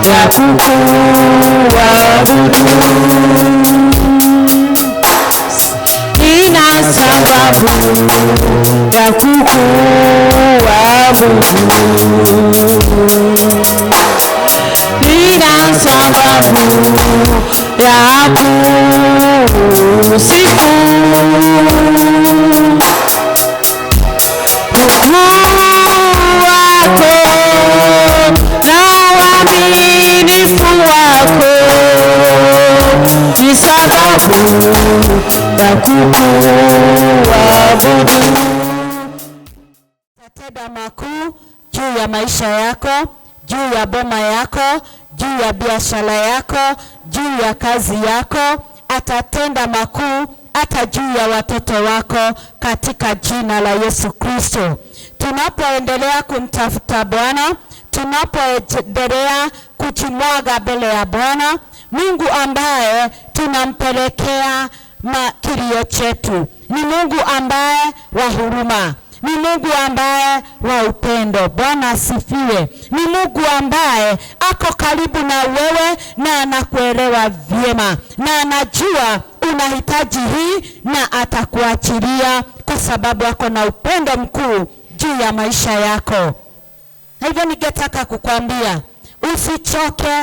ya kukuabudu. Nina sababu ya kukuabudu. Nina sababu ya kusifu. Tatenda makuu juu ya maisha yako, juu ya boma yako, juu ya biashara yako, juu ya kazi yako. Atatenda makuu hata juu ya watoto wako katika jina la Yesu Kristo. Tunapoendelea kumtafuta Bwana, tunapoendelea kujimwaga mbele ya Bwana, Mungu ambaye tunampelekea kilio chetu ni Mungu ambaye wa huruma, ni Mungu ambaye wa upendo. Bwana asifiwe. Ni Mungu ambaye ako karibu na wewe na anakuelewa vyema na anajua unahitaji hii na atakuachilia kwa sababu ako na upendo mkuu juu ya maisha yako. Hivyo ningetaka kukwambia usichoke,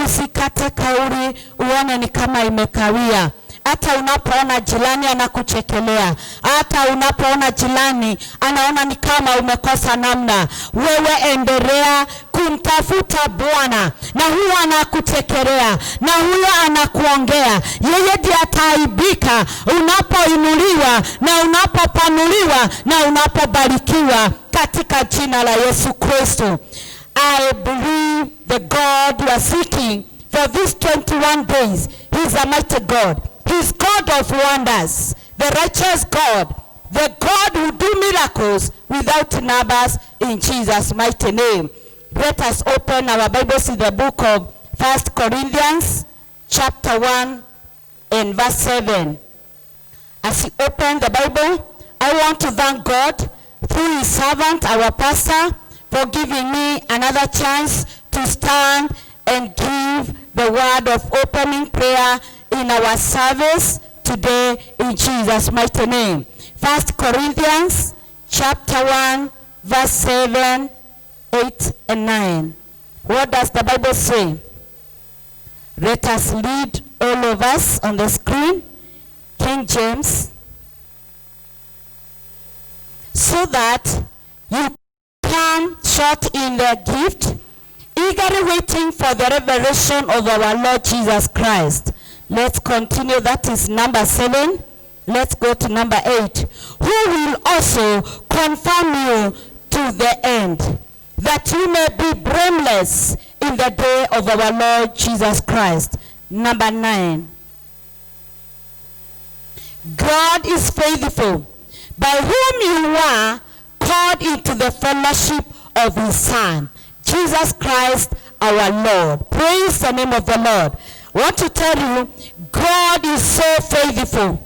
usikate kauli uone ni kama imekawia. Hata unapoona jirani anakuchekelea, hata unapoona jirani anaona ni kama umekosa namna, wewe endelea kumtafuta Bwana, na huyo anakuchekelea na huyo anakuongea. Yeye ndiye ataaibika unapoinuliwa na unapopanuliwa na unapobarikiwa katika jina la Yesu Kristo. I believe the God you are seeking for these 21 days, He is a mighty God. He is God of wonders, the righteous God, the God who do miracles without numbers in Jesus' mighty name. Let us open our Bibles in the book of 1 Corinthians chapter 1 and verse 7. As you open the Bible, I want to thank God through His servant, our pastor, for giving me another chance to stand and give the word of opening prayer in our service today in Jesus' mighty name. 1 Corinthians chapter 1 verse 7, 8 and 9. What does the Bible say? Let us read all of us on the screen. King James. So that you come short in the gift, eagerly waiting for the revelation of our Lord Jesus Christ. Let's continue. That is number 7. Let's go to number 8. Who will also confirm you to the end, that you may be blameless in the day of our Lord Jesus Christ. Number 9. God is faithful, by whom you are called into the fellowship of His Son, Jesus Christ our Lord. Praise the name of the Lord. I want to tell you, God is so faithful.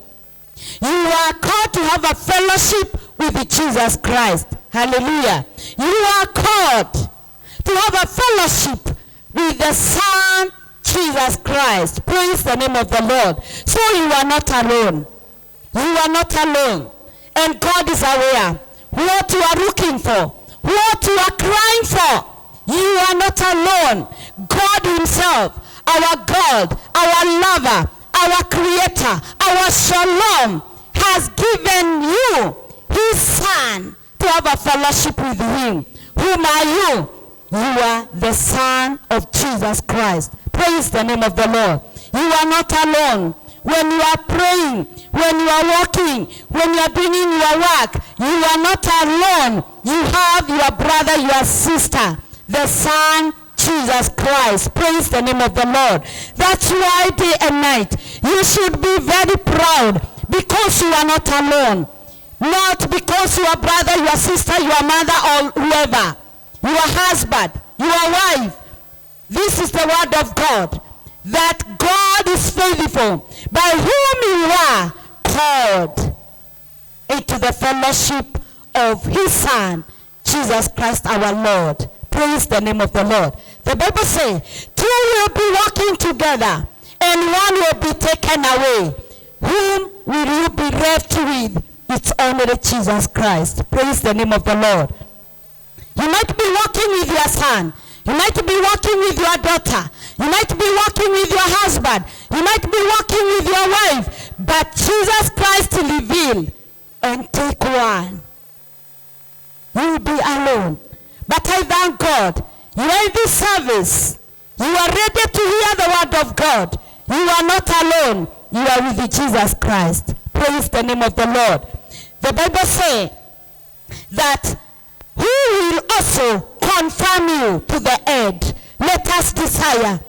You are called to have a fellowship with Jesus Christ. Hallelujah. You are called to have a fellowship with the Son, Jesus Christ. Praise the name of the Lord. So you are not alone. You are not alone. And God is aware what you are looking for, what you are crying for. You are not alone. God Himself, our God, our lover, our creator, our shalom, has given you His Son to have a fellowship with Him. Whom are you? You are the Son of Jesus Christ. Praise the name of the Lord. You are not alone. When you are praying, when you are walking, when you are doing your work, you are not alone. You have your brother, your sister, the Son, Jesus Christ. Praise the name of the Lord. That's why day and night you should be very proud, because you are not alone. Not because your brother, your sister, your mother, or whoever, your husband, your wife. This is the word of God, that God is faithful, by whom you are called into the fellowship of His Son, Jesus Christ our Lord. Praise the name of the Lord. The Bible says, two will be walking together, and one will be taken away. Whom will you be left with? It's only Jesus Christ. Praise the name of the Lord. You might be walking with your son. You might be walking with your daughter. You might be walking with your husband. You might be walking with your wife. But Jesus Christ revealed and take one. You will be alone. But I thank God. You are in this service. You are ready to hear the word of God. You are not alone. You are with Jesus Christ. Praise the name of the Lord. The Bible says that He will also confirm you to the end. Let us desire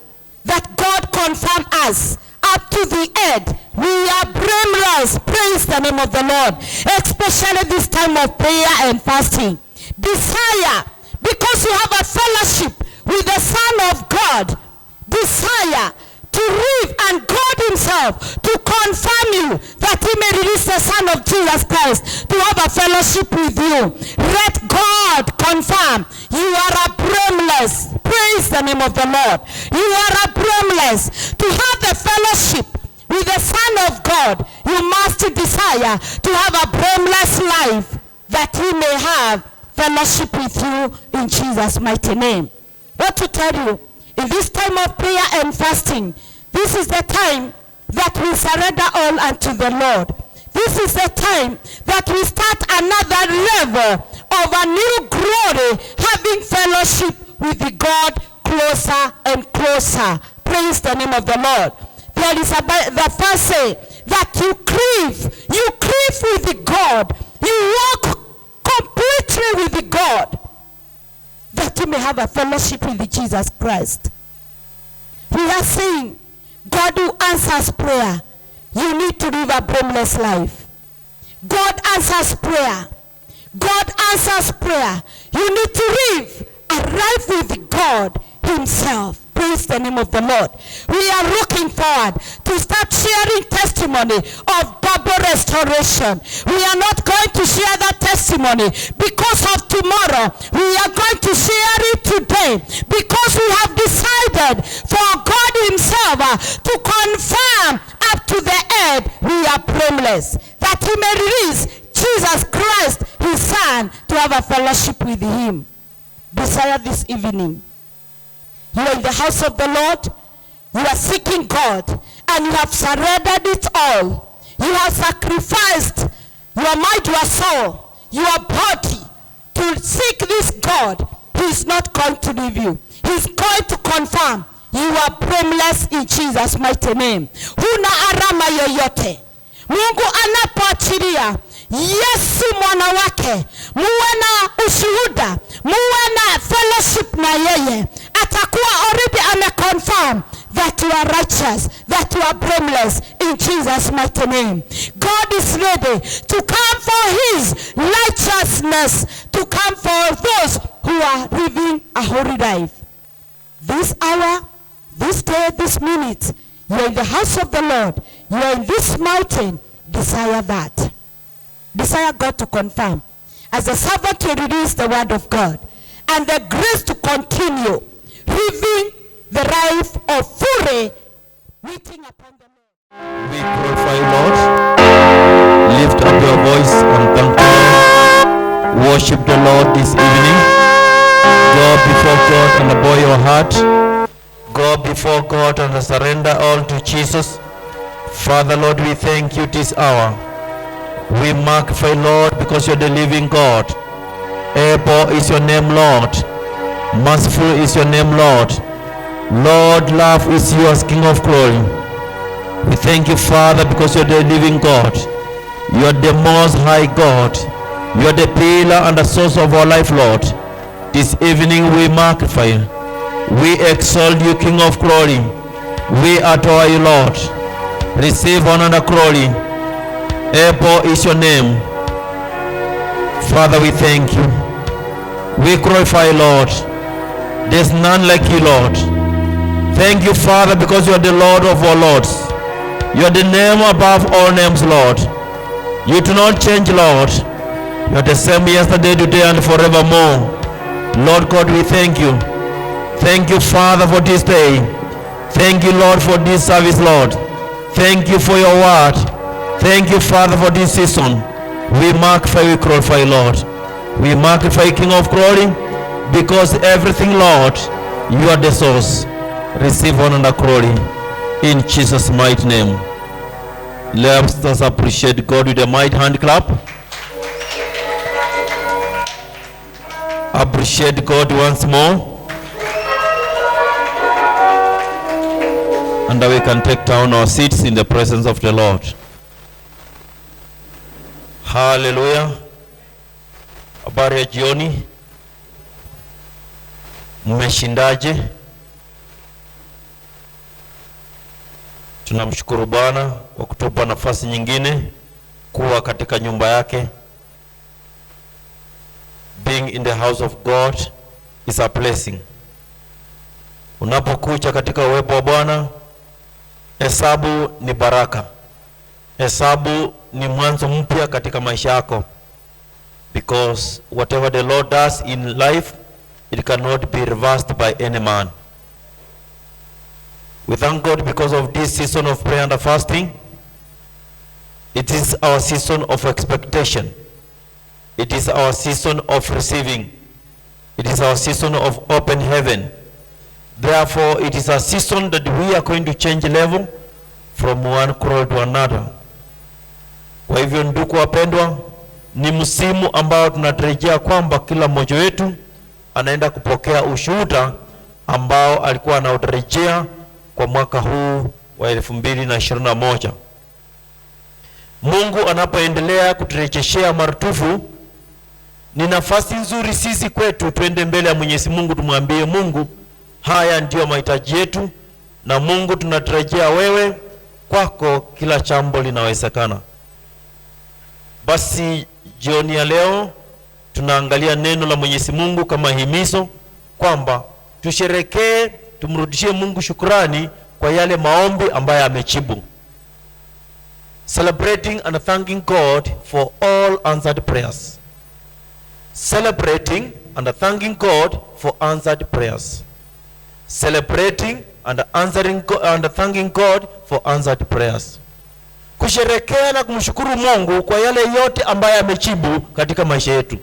that God confirm us up to the end. We are blameless. Praise the name of the Lord. Especially this time of prayer and fasting. Desire, because you have a fellowship with the Son of God. Desire to live, and God himself to confirm you that he may release the Son of Jesus Christ to have a fellowship with you. Let God confirm you are a blameless. Praise the name of the Lord. You are a blameless. To have the fellowship with the Son of God, you must desire to have a blameless life, that he may have fellowship with you in Jesus' mighty name. What to tell you, in this time of prayer and fasting, this is the time that we surrender all unto the Lord. This is the time that we start another level of a new glory, having fellowship with the God closer and closer. Praise the name of the Lord. There is the first say that you cleave with the God. You walk completely with the God, that you may have a fellowship with Jesus Christ. We are saying, God who answers prayer, you need to live a blameless life. God answers prayer. God answers prayer. You need to live a life with God himself. Praise the name of the Lord. We are looking forward to start sharing testimony of double restoration. We are not going to share that testimony because of tomorrow. We are going to share it today because we have decided for God himself to confirm up to the end we are blameless, that he may release Jesus Christ, his Son, to have a fellowship with him. Desire this evening. You are in the house of the Lord. You are seeking God, and you have surrendered it all. You have sacrificed your mind, your soul, your body to seek this God. He is not going to leave you. He is going to confirm you are blameless in Jesus' mighty name. Huna arama yoyote. Mungu anapoachilia Yesu mwana wake, muwe na ushuhuda, muwe na fellowship na yeye, atakuwa already ameconfirm that you are righteous, that you are blameless in Jesus' mighty name. God is ready to come for his righteousness, to come for those who are living a holy life. This hour, this day, this minute, you are in the house of the Lord, you are in this mountain, desire that. Desire God to confirm. As a servant, you release the word of God and the grace to continue living the life of fury, waiting upon the Lord. We glorify Lord. Lift up your voice and thank God. Worship the Lord this evening. Go before God and bow your heart. Go before God and surrender all to Jesus. Father, Lord, we thank you this hour. We magnify, Lord, because you're the living God. Able is your name, Lord. Merciful is your name, Lord. Lord, love is yours, King of glory. We thank you, Father, because you're the living God. You're the most high God. You're the pillar and the source of our life, Lord. This evening we magnify you. We exalt you, King of glory. We adore you, Lord. Receive honor and glory. Able is your name. Father, we thank you. We glorify, Lord. There's none like you, Lord. Thank you, Father, because you are the Lord of all lords. You are the name above all names, Lord. You do not change, Lord. You are the same yesterday, today, and forevermore. Lord God, we thank you. Thank you, Father, for this day. Thank you, Lord, for this service, Lord. Thank you for your word. Thank you, Father, for this season. We magnify, we glorify, Lord. We magnify, King of glory, because everything, Lord, you are the source. Receive honor and glory in Jesus' mighty name. Let us appreciate God with a mighty hand clap. Appreciate God once more. And we can take down our seats in the presence of the Lord. Hallelujah. Habari ya jioni. Mmeshindaje? Tunamshukuru Bwana kwa kutupa nafasi nyingine kuwa katika nyumba yake. Being in the house of God is a blessing. Unapokuja katika uwepo wa Bwana, hesabu ni baraka. Hesabu ni mwanzo mpya katika maisha yako. Because whatever the Lord does in life, it cannot be reversed by any man. We thank God because of this season of prayer and fasting. It is our season of expectation. It is our season of receiving. It is our season of open heaven. Therefore, it is a season that we are going to change level from one call to another. Kwa hivyo ndugu wapendwa, ni msimu ambao tunatarajia kwamba kila mmoja wetu anaenda kupokea ushuhuda ambao alikuwa anautarajia kwa mwaka huu wa 2021. Mungu anapoendelea kuturejeshea marutufu, ni nafasi nzuri sisi kwetu tuende mbele ya Mwenyezi Mungu tumwambie Mungu, haya ndiyo mahitaji yetu, na Mungu tunatarajia wewe, kwako kila jambo linawezekana. Basi jioni ya leo tunaangalia neno la Mwenyezi Mungu kama himizo kwamba tusherekee, tumrudishie Mungu shukrani kwa yale maombi ambayo amejibu. Celebrating and thanking God for all answered prayers. Celebrating and thanking God for answered prayers. Celebrating and thanking God for answered prayers. Kusherekea na kumshukuru Mungu kwa yale yote ambayo amejibu katika maisha yetu.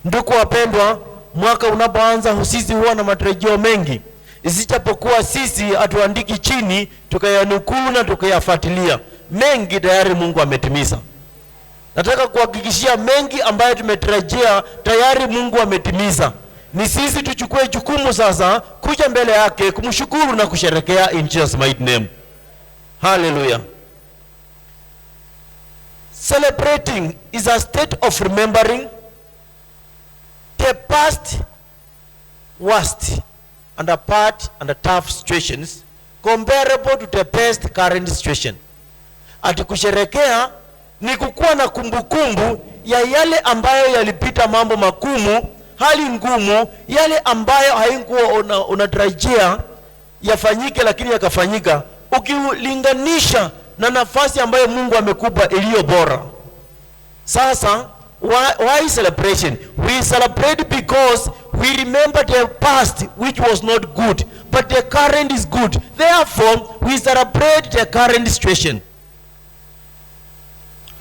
Ndugu wapendwa, mwaka unapoanza sisi huwa na matarajio mengi. Isijapokuwa sisi hatuandiki chini tukayanukuu na tukayafuatilia. Mengi tayari Mungu ametimiza. Nataka kuhakikishia mengi ambayo tumetarajia tayari Mungu ametimiza. Ni sisi tuchukue jukumu sasa kuja mbele yake kumshukuru na kusherekea in Jesus mighty name. Hallelujah. Celebrating is a state of remembering the past worst and apart and tough situations comparable to the best current situation. Ati kusherekea ni kukuwa na kumbukumbu ya yale ambayo yalipita mambo magumu, hali ngumu, yale ambayo haikuwa unatarajia yafanyike lakini yakafanyika, ukilinganisha na nafasi ambayo Mungu amekupa iliyo bora. Sasa why celebration? We celebrate because we remember the past which was not good, but the current is good. Therefore, we celebrate the current situation.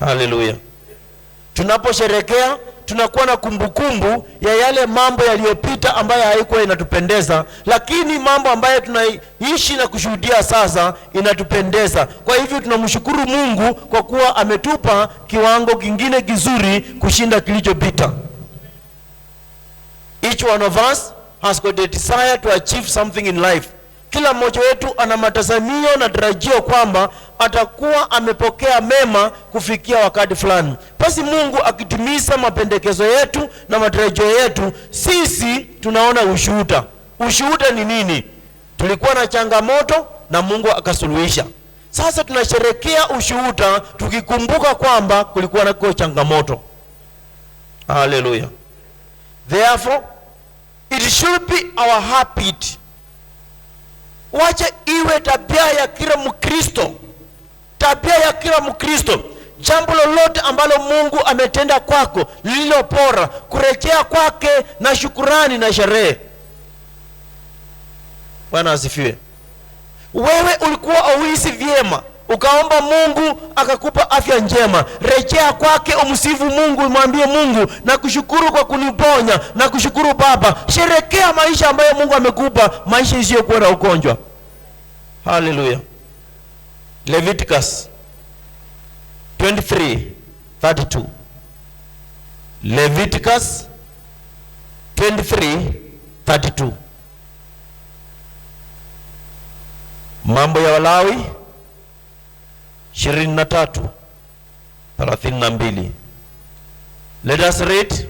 Hallelujah. Tunaposherekea tunakuwa na kumbukumbu ya yale mambo yaliyopita ambayo haikuwa inatupendeza, lakini mambo ambayo tunaishi na kushuhudia sasa inatupendeza. Kwa hivyo tunamshukuru Mungu kwa kuwa ametupa kiwango kingine kizuri kushinda kilichopita. Each one of us has got a desire to achieve something in life. Kila mmoja wetu ana matazamio na tarajio kwamba atakuwa amepokea mema kufikia wakati fulani. Basi Mungu akitimiza mapendekezo yetu na matarajio yetu, sisi tunaona ushuhuda. Ushuhuda ni nini? Tulikuwa na changamoto na Mungu akasuluhisha. Sasa tunasherekea ushuhuda tukikumbuka kwamba kulikuwa na changamoto. Hallelujah. Therefore, it should be our habit. Wacha iwe tabia ya kila Mkristo. Tabia ya kila Mkristo. Jambo lolote ambalo Mungu ametenda kwako lililo bora, kurejea kwake na shukurani na sherehe. Bwana asifiwe. Wewe ulikuwa auhisi vyema, ukaomba Mungu akakupa afya njema. Rejea kwake, umsifu Mungu, umwambie Mungu na kushukuru kwa kuniponya, na kushukuru Baba. Sherekea maisha ambayo Mungu amekupa, maisha isiyokuwa na ugonjwa. Hallelujah. Leviticus 23:32. Leviticus 23:32. Mambo ya Walawi 23:32. Let us read.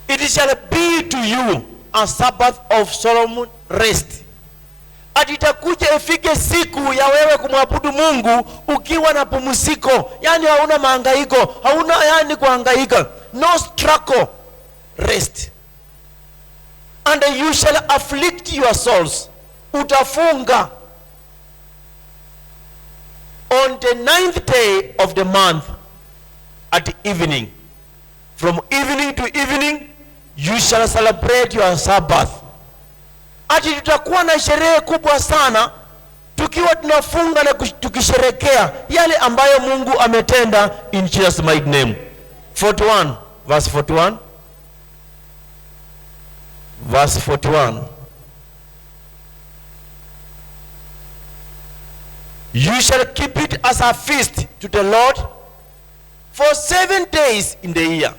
It shall be to you a Sabbath of solemn rest. Atitakuja ifike siku ya wewe kumwabudu Mungu ukiwa na pumziko, yani hauna mahangaiko, hauna yani kuhangaika, no struggle, rest. And you shall afflict your souls. Utafunga on the 9th day of the month at evening. From evening to evening you shall celebrate your Sabbath. Ati tutakuwa na sherehe kubwa sana tukiwa tunafunga na tukisherekea yale ambayo Mungu ametenda, in Jesus mighty name. 41 verse 41. Verse 41. You shall keep it as a feast to the Lord for 7 days in the year.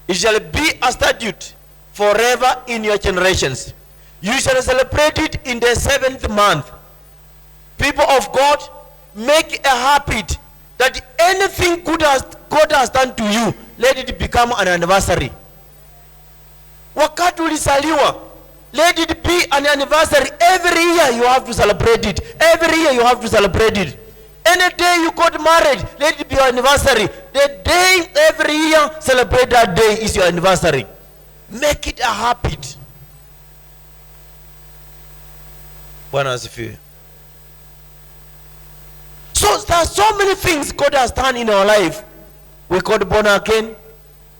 It shall be a statute forever in your generations. You shall celebrate it in the 7th month. People of God, make a habit that anything good God has done to you, let it become an anniversary. Wakati ulisaliwa, let it be an anniversary. Every year you have to celebrate it. Every year you have to celebrate it. Any day you got married, let it be your anniversary. The day every year, celebrate that day is your anniversary. Make it a habit. Bwana asifiwe. So there are so many things God has done in our life. We got born again.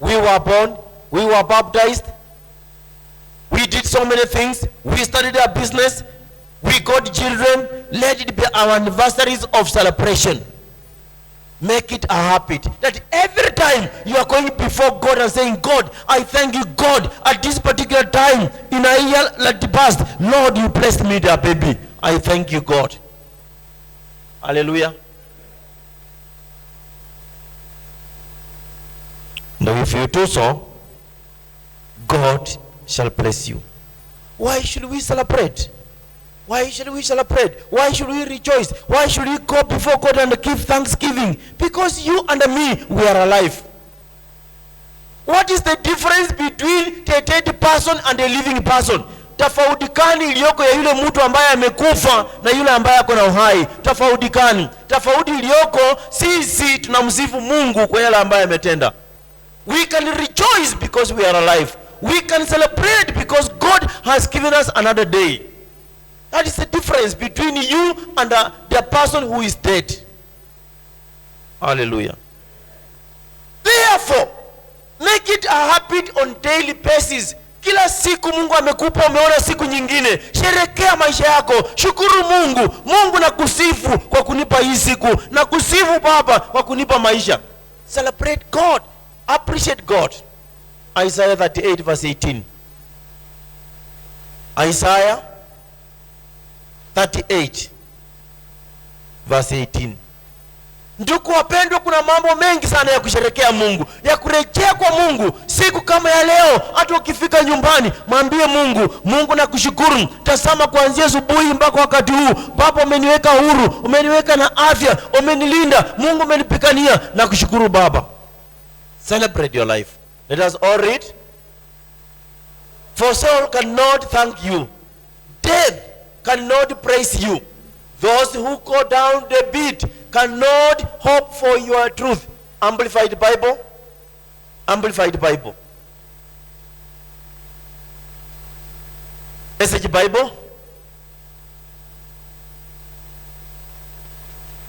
We were born. We were baptized. We did so many things. We started a business. We got children. Let it be our anniversaries of celebration. Make it a habit that every time you are going before God and saying, God, I thank you, God, at this particular time in a year like the past, Lord, you blessed me there, baby. I thank you, God. Hallelujah. Now if you do so, God shall bless you. Why should we celebrate? Why should we celebrate? Why should we rejoice? Why should we go before God and give thanksgiving? Because you and me, we are alive. What is the difference between the dead person and the living person? Tofauti gani iliyoko ya yule mtu ambaye amekufa na yule ambaye ako na uhai? Tofauti gani? Tofauti iliyoko, sisi tunamsifu Mungu kwa yale ambaye ametenda. We can rejoice because we are alive. We can celebrate because God has given us another day. That is the difference between you and the person who is dead. Hallelujah. Therefore, make it a habit on daily basis. Kila siku Mungu amekupa, umeona siku nyingine, sherekea maisha yako, shukuru Mungu. Mungu na kusifu kwa kunipa hii siku, na kusifu Baba kwa kunipa maisha. Celebrate God. Appreciate God. Isaiah 38 verse 18. Isaiah 38 verse 18. Ndugu wapendwa, kuna mambo mengi sana ya kusherekea Mungu, ya kurejea kwa Mungu. Siku kama ya leo, hata ukifika nyumbani, mwambie Mungu, Mungu nakushukuru. Tazama kuanzia asubuhi mpaka wakati huu, Baba umeniweka huru, umeniweka na afya, umenilinda, Mungu umenipigania, nakushukuru Baba. Celebrate your life. Let us all read. For soul cannot thank you. Death cannot praise you. Those who go down the pit cannot hope for your truth. Amplified Bible. Amplified Bible. Message Bible.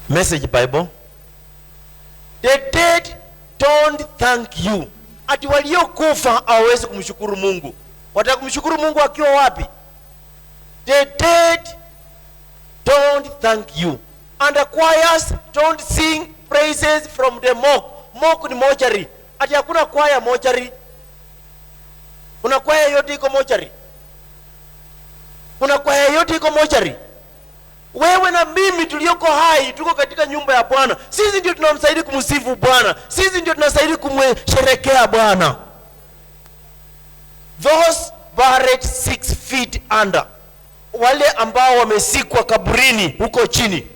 Message Bible. The dead don't thank you. Ati waliokufa hawezi kumshukuru Mungu. Watakumshukuru Mungu akiwa wapi? The dead don't thank you. And the choirs don't sing praises from the morgue. Morgue ni mortuary. Ati hakuna kwaya mortuary. Kuna kwaya yote iko mortuary. Kuna kwaya yote iko mortuary. Wewe na mimi tulioko hai tuko katika nyumba ya Bwana. Sisi ndio tunamsaidia kumsifu Bwana. Sisi ndio tunasaidia kumsherekea Bwana. Those buried 6 feet under, wale ambao wamesikwa kaburini huko chini,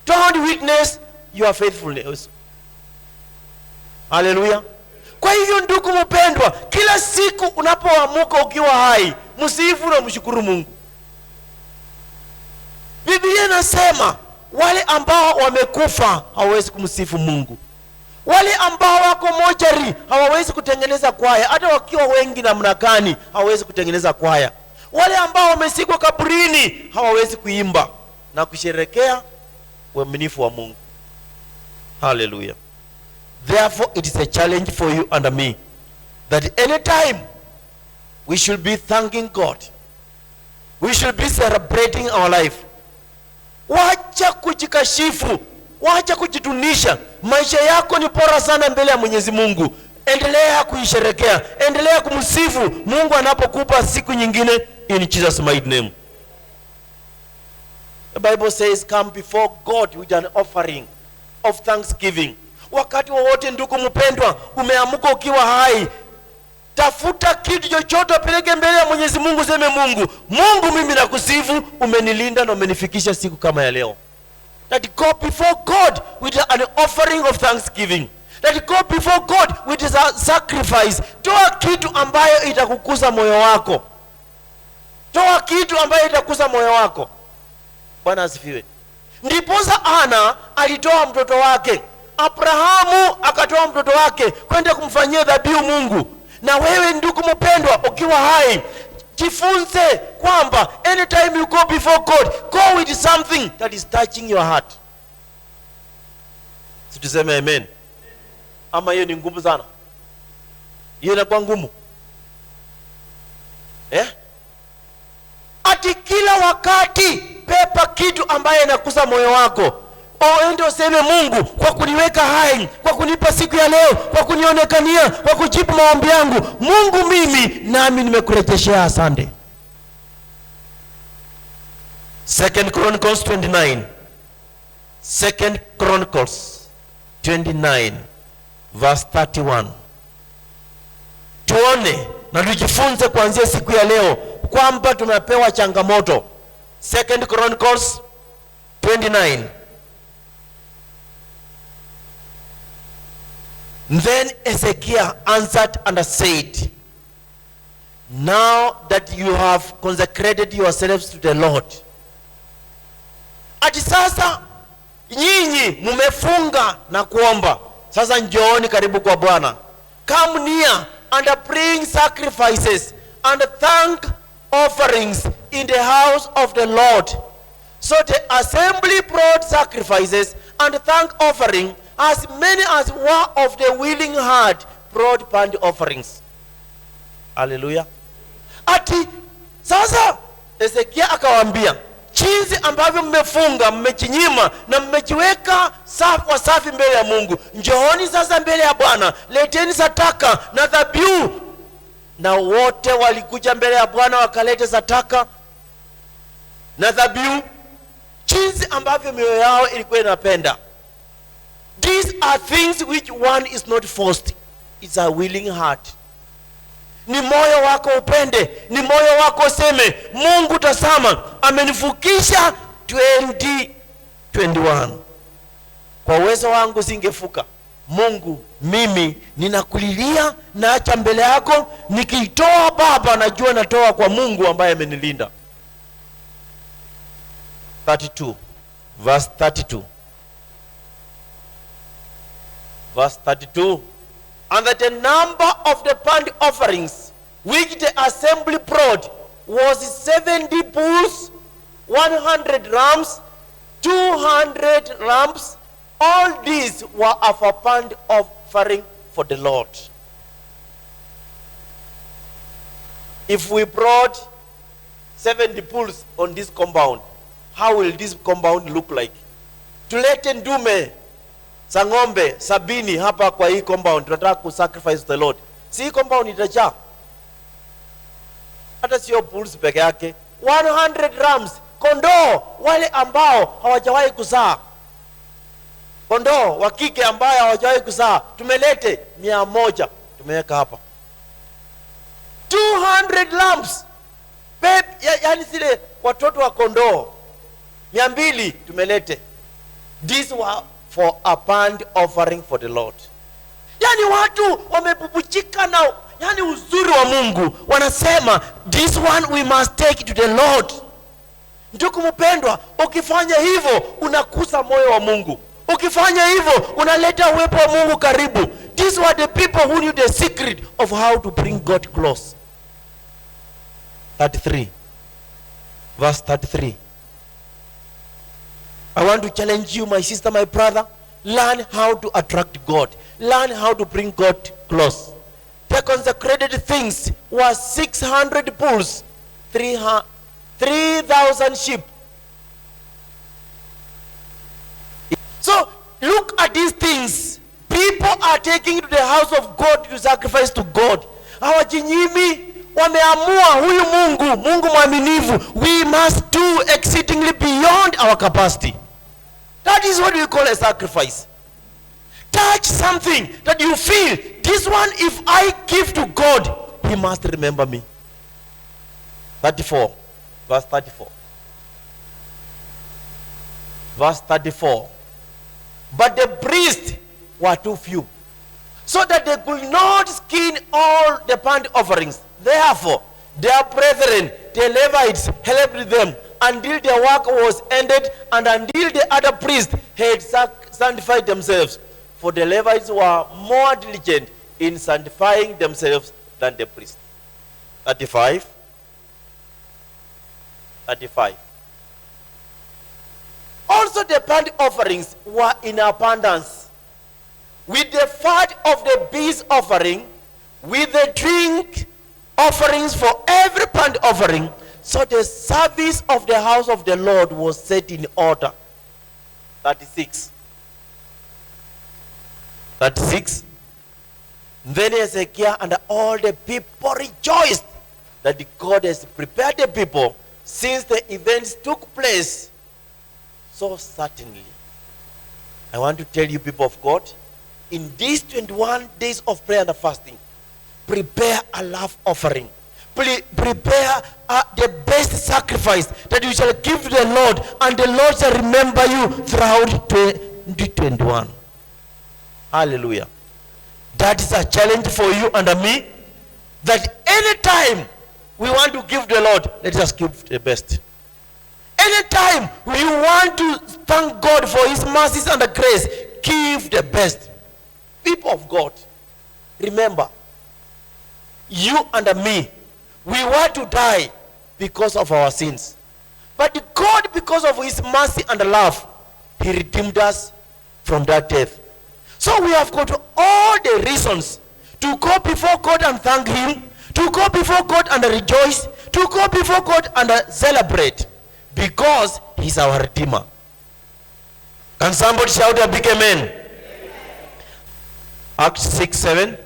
don't witness your faithfulness. Hallelujah. Kwa hivyo ndugu mpendwa, kila siku unapoamka ukiwa hai, msifu na mshukuru Mungu. Biblia inasema wale ambao wamekufa hawawezi kumsifu Mungu. Wale ambao wako mochari hawawezi kutengeneza kwaya, hata wakiwa wengi namna gani hawawezi kutengeneza kwaya. Wale ambao wamesikwa kaburini hawawezi kuimba na kusherekea uaminifu wa Mungu. Hallelujah. Therefore it is a challenge for you and me that anytime we should be thanking God. We should be celebrating our life. Wacha kujikashifu, wacha kujitunisha. Maisha yako ni bora sana mbele ya Mwenyezi Mungu. Endelea kuisherekea, endelea kumsifu Mungu anapokupa siku nyingine, in Jesus mighty name. The Bible says, come before God with an offering of thanksgiving. Wakati wowote ndugu mpendwa, umeamka ukiwa hai, tafuta kitu chochote peleke mbele ya Mwenyezi Mungu, seme Mungu, mimi nakusifu, umenilinda na umenifikisha siku kama ya leo. That go before God with an offering of thanksgiving. That go before God with a sacrifice. Toa kitu ambayo itakukuza moyo wako. Toa kitu ambayo itakuza moyo wako. Bwana asifiwe. Ndiposa Ana alitoa mtoto wake. Abrahamu akatoa mtoto wake kwenda kumfanyia dhabihu Mungu. Na wewe ndugu mpendwa, ukiwa hai, jifunze kwamba anytime you go before God, go with something that is touching your heart. Situseme amen. Ama hiyo ni ngumu sana? Hiyo inakuwa ngumu. Ati kila wakati pepa kitu ambaye inakuza moyo wako. Ende useme Mungu, kwa kuniweka hai, kwa kunipa siku ya leo, kwa kunionekania, kwa kujibu maombi yangu, Mungu mimi nami nimekurejeshea asante. 2 Chronicles 29. 2 Chronicles 29 verse 31. Tuone na tujifunze kuanzia siku ya leo kwamba tumepewa changamoto. 2 Chronicles 29. Then Ezekiel answered and said, now that you have consecrated yourselves to the Lord. Ati sasa nyinyi mumefunga na kuomba, sasa njooni karibu kwa Bwana. Come near and bring sacrifices and thank offerings in the house of the Lord. So the assembly brought sacrifices and thank offering. As many as were of the willing heart brought burnt offerings. Hallelujah. Ati sasa Ezekiel akawaambia, jinsi ambavyo mmefunga, mmechinyima na mmejiweka wasafi mbele ya Mungu, njooni sasa mbele ya Bwana, leteni sadaka na dhabihu. Na wote walikuja mbele ya Bwana wakaleta sadaka na dhabihu, jinsi ambavyo mioyo yao ilikuwa inapenda. These are things which one is not forced. It's a willing heart. Ni moyo wako upende, ni moyo wako seme, Mungu tazama, amenifukisha 2021. Kwa uwezo wangu singefuka. Mungu, mimi ninakulilia, naacha mbele yako, nikitoa Baba najua natoa kwa Mungu ambaye amenilinda. 32 verse 32. Verse 32. And that the number of the burnt offerings which the assembly brought was 70 bulls, 100 rams, 200 lambs. All these were of a burnt offering for the Lord. If we brought 70 bulls on this compound, how will this compound look like? Tulete ndume za ng'ombe 70 hapa kwa hii compound, tunataka kusacrifice the Lord. Si hii compound itajaa. Hata sio bulls peke yake, 100 rams, kondoo wale ambao hawajawahi kuzaa, kondoo wa kike ambao hawajawahi kuzaa, tumelete 100 tumeweka hapa. 200 lambs, yani zile watoto wa kondoo 200 tumelete. These were for a burnt offering for the Lord. Yani watu wamebubuchika na yani uzuri wa Mungu, wanasema this one we must take to the Lord. Ndugu mpendwa, ukifanya hivyo unakuza moyo wa Mungu. Ukifanya hivyo unaleta uwepo wa Mungu karibu. These were the people who knew the secret of how to bring God close. 33 verse 33. I want to challenge you, my sister, my brother. Learn how to attract God. Learn how to bring God close. The consecrated things were 600 bulls, 3,000 sheep. So look at these things. People are taking to the house of God to sacrifice to God. Hawajinyimi, wameamua huyu Mungu mwaminifu, we must do exceedingly beyond our capacity. That is what we call a sacrifice. Touch something that you feel, this one if I give to God, he must remember me. 34 verse 34. Verse 34. But the priests were too few, so that they could not skin all the burnt offerings. Therefore, their brethren, the Levites, helped them until their work was ended and until the other priests had sanctified themselves. For the Levites were more diligent in sanctifying themselves than the priests. 35. Also the burnt offerings were in abundance, with the fat of the peace offering, with the drink offerings for every burnt offering. So the service of the house of the Lord was set in order. 36. Then Hezekiah and all the people rejoiced that God has prepared the people, since the events took place so certainly. I want to tell you, people of God, in these 21 days of prayer and fasting, prepare a love offering. Prepare the best sacrifice that you shall give to the Lord, and the Lord shall remember you throughout 2021. Hallelujah. That is a challenge for you and me, that anytime we want to give the Lord, let us give the best. Anytime we want to thank God for his mercies and the grace, give the best. People of God, remember, you and me, we were to die because of our sins. But God, because of his mercy and love, he redeemed us from that death. So we have got all the reasons to go before God and thank him, to go before God and rejoice, to go before God and celebrate, because he's our Redeemer. Can somebody shout a big amen? Amen. Acts 6:7.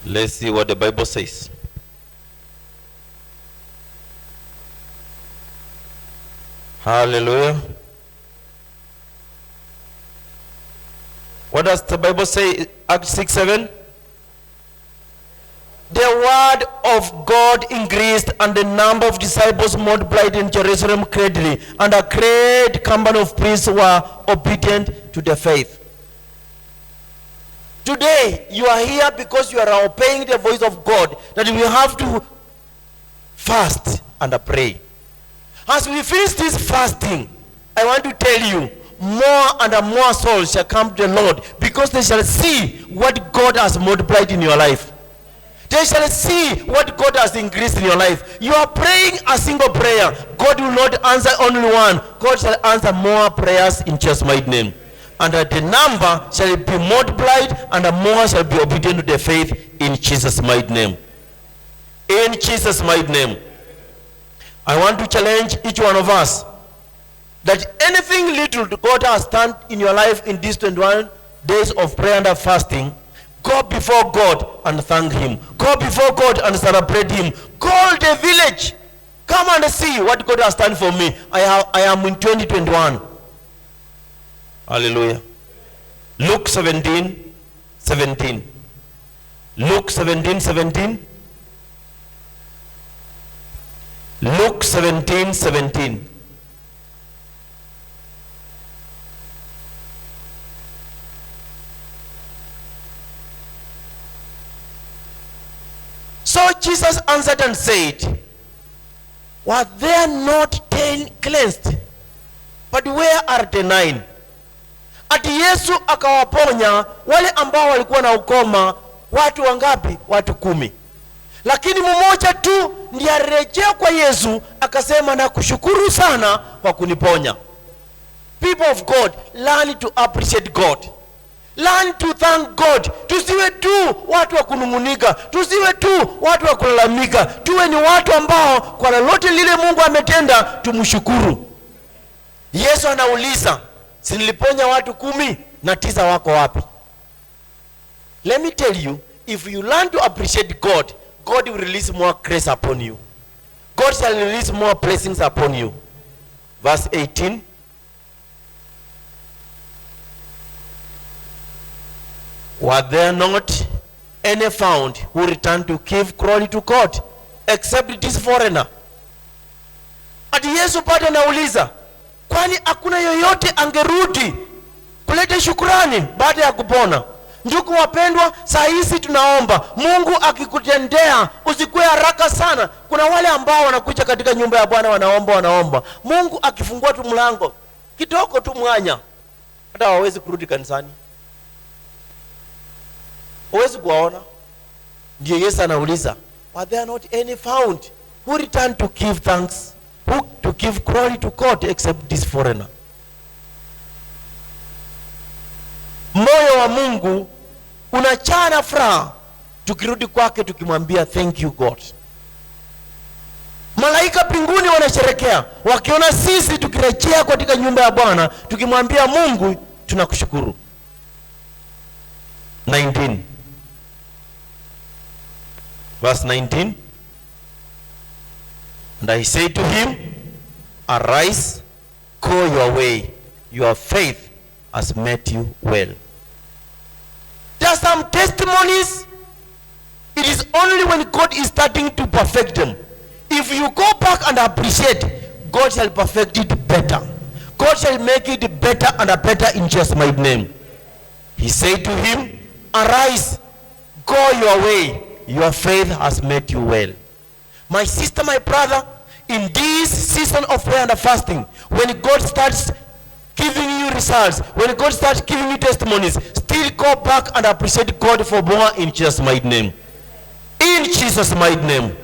Let's see what the Bible says. Hallelujah. What does the Bible say? Acts 6:7. The word of God increased, and the number of disciples multiplied in Jerusalem greatly, and a great company of priests were obedient to the faith. Today, you are here because you are obeying the voice of God, that we have to fast and pray. As we finish this fasting, I want to tell you, more and more souls shall come to the Lord, because they shall see what God has multiplied in your life. They shall see what God has increased in your life. You are praying a single prayer, God will not answer only one. God shall answer more prayers in Jesus' mighty name. and that the number shall be multiplied, and the more shall be obedient to the faith, in Jesus' mighty name. In Jesus' mighty name. I want to challenge each one of us that anything little God has done in your life in these 21 days of prayer and fasting, go before God and thank him. Go before God and celebrate him. Call the village. Come and see what God has done for me. I am in 2021. Hallelujah. Luke 17:17. Luke 17:17. Luke 17:17. So Jesus answered and said, were there not 10 cleansed? But where are the 9? Ati Yesu akawaponya wale ambao walikuwa na ukoma watu wangapi? Watu 10. Lakini mmoja tu ndiye arejea kwa Yesu akasema, na kushukuru sana kwa kuniponya. People of God, learn to appreciate God. Learn to thank God. Tusiwe tu watu wa kunungunika, tusiwe tu watu wa kulalamika, tuwe ni watu ambao kwa lolote lile Mungu ametenda tumshukuru. Yesu anauliza, si niliponya watu 10 na 9 wako wapi? Let me tell you, if you learn to appreciate God, God will release more grace upon you. God shall release more blessings upon you. Verse 18. Were there not any found who returned to give glory to God except this foreigner? Ati Yesu pata nauliza, kwani hakuna yoyote angerudi kuleta shukrani baada ya kupona? Ndugu wapendwa, saa hizi tunaomba, Mungu akikutendea usikue haraka sana. Kuna wale ambao wanakuja katika nyumba ya Bwana wanaomba. Mungu akifungua tu mlango kidogo tu mwanya, hata hawawezi kurudi kanisani. Hawezi kuwaona. Ndio Yesu anauliza, were there not any found who returned to give thanks, who to give glory to God except this foreigner? Moyo wa Mungu unachana furaha tukirudi kwake tukimwambia thank you God. Malaika mbinguni wanasherekea wakiona sisi tukirejea katika nyumba ya Bwana tukimwambia Mungu tunakushukuru. 19. Verse 19. And I say to him, arise, go your way, your faith has made you well. There are some testimonies, it is only when God is starting to perfect them. If you go back and appreciate, God shall perfect it better. God shall make it better and better in Jesus' mighty name. He said to him, arise, go your way, your faith has made you well. My sister, my brother, in this season of prayer and fasting, when God starts giving you results, when God starts giving you testimonies, still go back and appreciate God for more in Jesus' mighty name. In Jesus' mighty name.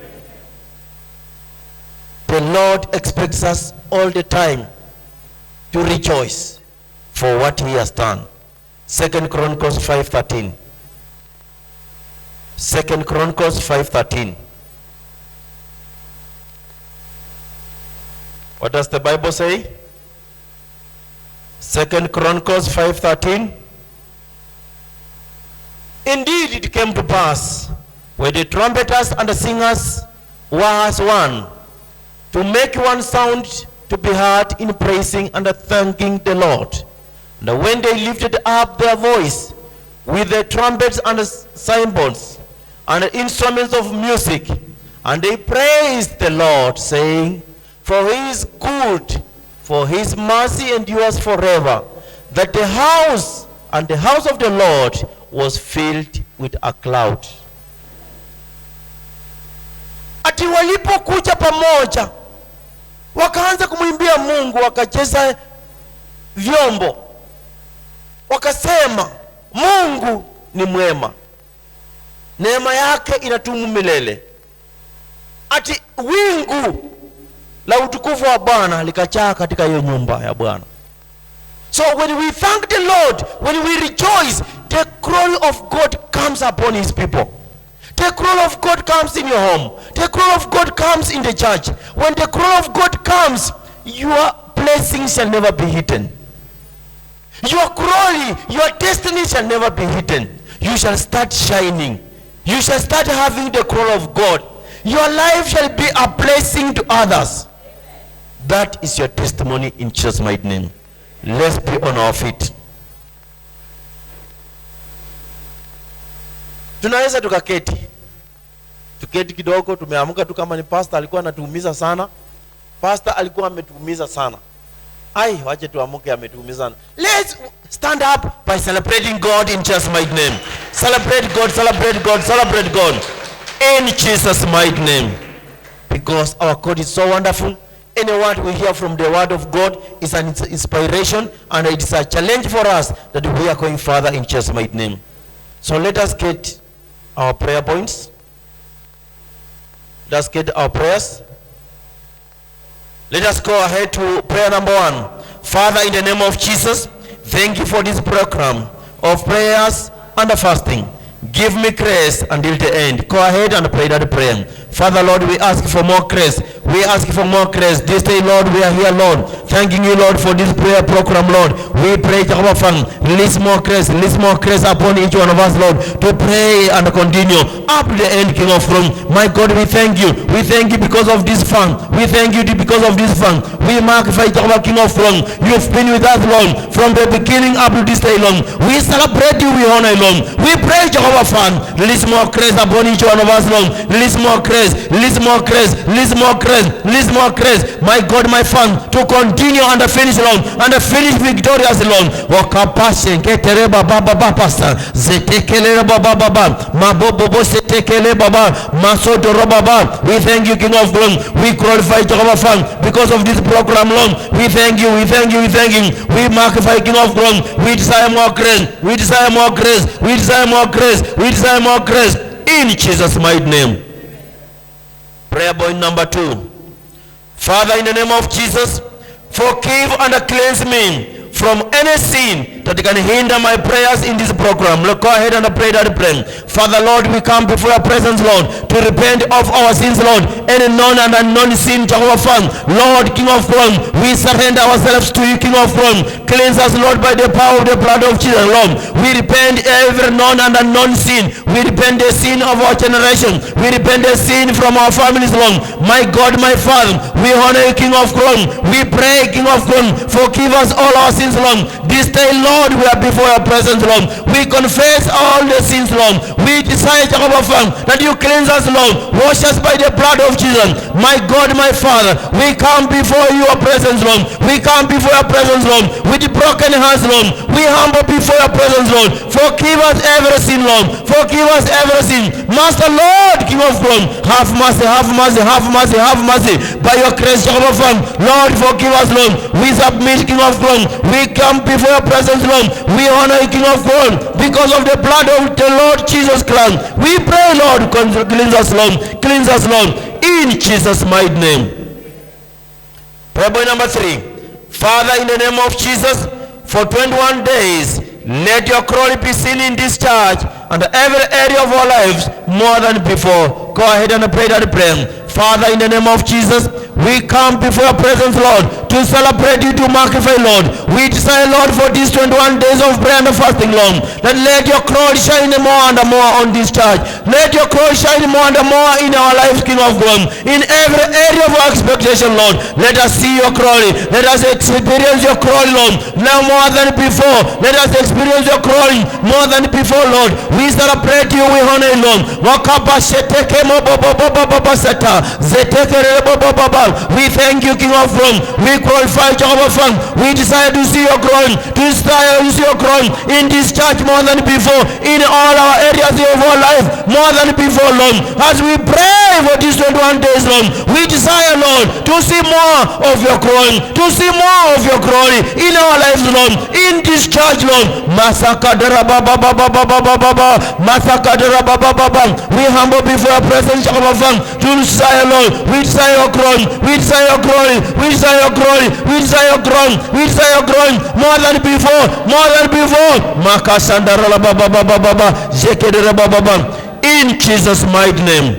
The Lord expects us all the time to rejoice for what he has done. 2 Chronicles 5:13. 2 Chronicles 5:13. What does the Bible say? 2 Chronicles 5:13. Indeed, it came to pass, when the trumpeters and the singers were as one, to make one sound to be heard in praising and thanking the Lord. And when they lifted up their voice with the trumpets and the cymbals and the instruments of music, and they praised the Lord, saying, for he is good, for his mercy endures forever, that the house and the house of the Lord was filled with a cloud. Ati walipokuja pamoja wakaanza kumwimbia Mungu, wakacheza vyombo, wakasema Mungu ni mwema, neema yake inatumu milele. Ati wingu la utukufu wa Bwana likachaa katika hiyo nyumba ya Bwana. So when we thank the Lord, when we rejoice, the glory of God comes upon his people. The glory of God comes in your home. The glory of God comes in the church. When the glory of God comes, your blessings shall never be hidden. Your glory, your destiny shall never be hidden. You shall start shining. You shall start having the glory of God. Your life shall be a blessing to others. That is your testimony in Jesus' mighty name. Let's be on our feet. Tunaweza tukaketi kidogo. Tumeamka tu kama ni pastor alikuwa anatuumiza sana. Pastor alikuwa ametuumiza sana. Wache tuamuke ametuumiza sana. Let's stand up by celebrating God in Jesus' mighty name. Celebrate God, celebrate God, celebrate God. In Jesus' mighty name. Because our God is so wonderful. Any word we hear from the word of God is an inspiration, and it is a challenge for us that we are going further in Jesus' mighty name. So let us get our prayer points. Let us get our prayers. Let us go ahead to prayer number 1. Father, in the name of Jesus, thank you for this program of prayers and fasting. Give me grace until the end. Go ahead and pray that prayer. Father, Lord, we ask for more grace. We ask for more grace. This day, Lord, we are here, Lord, thanking you, Lord, for this prayer program, Lord. We pray, Jehovah, release more grace upon each one of us, Lord, to pray and continue up to the end, King of Kings. My God, we thank you. We thank you because of this fun. We thank you because of this fun. We magnify, Jehovah, King of Kings. You've been with us, Lord, from the beginning up to this day, Lord. We celebrate you, we honor you, Lord. We pray, Jehovah, release more grace upon each one of us, Lord. Release more grace. Release more grace. Release more grace. Release more grace. My God, my Father, to continue and finish, Lord, and finish victorious, Lord. Wakapashe ketereba baba baba zetekele baba baba mabobo setekele baba masodoro baba. We thank you, King of Glory. We glorify Jehovah Father because of this program, Lord. We thank you. We thank you. We thank you. We magnify King of Glory. We desire more grace. We desire more grace. We desire more grace. We desire more grace in Jesus' mighty name. Prayer point number 2. Father, in the name of Jesus, forgive and cleanse me from any sin that can hinder my prayers in this program. Go ahead and pray that prayer. Father, Lord, we come before your presence, Lord, to repent of our sins, Lord, any known and unknown sin, Jehovah Father. Lord, King of Kings, we surrender ourselves to you, King of Kings. Cleanse us, Lord, by the power of the blood of Jesus, Lord. We repent every known and unknown sin. We repent the sin of our generation. We repent the sin from our families, Lord. My God, my Father, we honor you, King of Kings. We pray, King of Kings, forgive us all our sins, Lord. This day, Lord, we are before your presence, Lord. We confess all the sins, Lord. We desire, Jehovah Father, that you cleanse us, Lord. Wash us by the blood of Jesus. My God, my Father, we come before your presence, Lord. We come before your presence, Lord, with broken hearts, Lord. We humble before your presence, Lord. Forgive us every sin, Lord. Forgive us every sin. Master, Lord, King of Kings, have mercy, have mercy, have mercy, have mercy. By your grace, Jehovah Father, Lord, forgive us, Lord. We submit, King of Kings. We come before your presence, Lord. We honor you, King of Kings, because of the blood of the Lord Jesus Christ. We pray, Lord, cleanse us, Lord. Cleanse us, Lord, in Jesus' mighty name. Prayer point number 3. Father, in the name of Jesus, for 21 days, let your glory be seen in this church and every area of our lives more than before. Go ahead and pray that prayer. Father, in the name of Jesus, we come before your presence, Lord, to celebrate you, to magnify, Lord. We desire, Lord, for these 21 days of prayer and fasting, Lord, that let your glory shine more and more on this church. Let your glory shine more and more in our lives, King of God. In every area of our expectation, Lord, let us see your glory. Let us experience your glory, Lord, now more than before. Let us experience your glory more than before, Lord. We celebrate you, we honor you, Lord. We thank you, King of Kings. We glorify Jehovah Father. We desire to see your glory, in this church more than before, in all our areas of our life more than before, Lord. As we pray for these 21 days, Lord, we desire, Lord, to see more of your glory, in our lives, Lord, in this church, Lord. We humble before your presence, Jehovah Father, to desire, Lord. We desire your glory. We desire your glory. We desire your glory. We desire your glory. We desire your glory more than before. More than before. Makasandara baba baba baba. Zekedere baba baba. In Jesus' mighty name.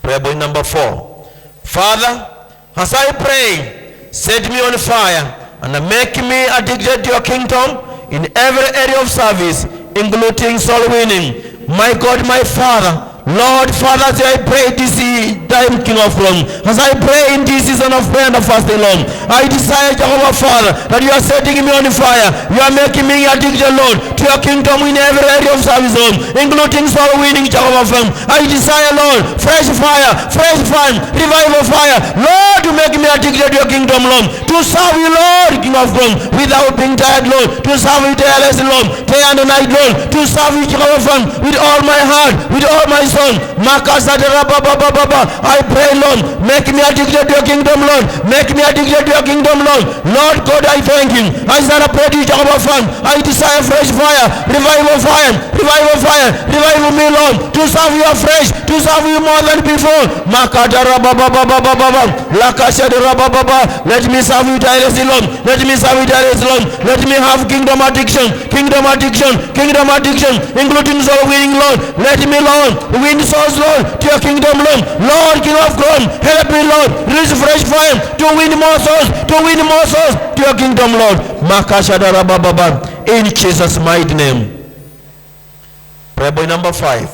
Prayer point number 4. Father, as I pray, set me on fire and make me addicted to your kingdom in every area of service, including soul winning. My God, my Father, Lord, Father, as I pray this time, King of Glory, as I pray in this season of prayer and fasting, Lord, I desire, Jehovah Father, that you are setting me on fire. You are making me addicted, Lord, to your kingdom in every area of service, Lord, including soul winning, Jehovah Father. I desire, Lord, fresh fire, revival fire, Lord, to make me addicted to your kingdom, Lord, to serve you, Lord, King of Glory, without being tired, Lord, to serve you tirelessly, Lord, day and night, Lord, to serve you, Jehovah Father, with all my heart, with all my soul. I pray, Lord, make me addicted to your kingdom, Lord. Make me addicted to your kingdom, Lord. Lord God, I thank you. I celebrate you, Jehovah Father. I desire fresh fire, revival fire, revival fire, revival me, Lord, to serve you afresh, to serve you more than before. Let me serve you tirelessly, Lord. Let me serve you tirelessly, Lord. Let me have kingdom addiction, including soul winning, Lord. Let me, Lord, win souls, Lord, to your kingdom, Lord. Lord, King of Glory, help me, Lord. Release fresh fire to win more souls, to your kingdom, Lord. In Jesus' mighty name. Prayer point number 5.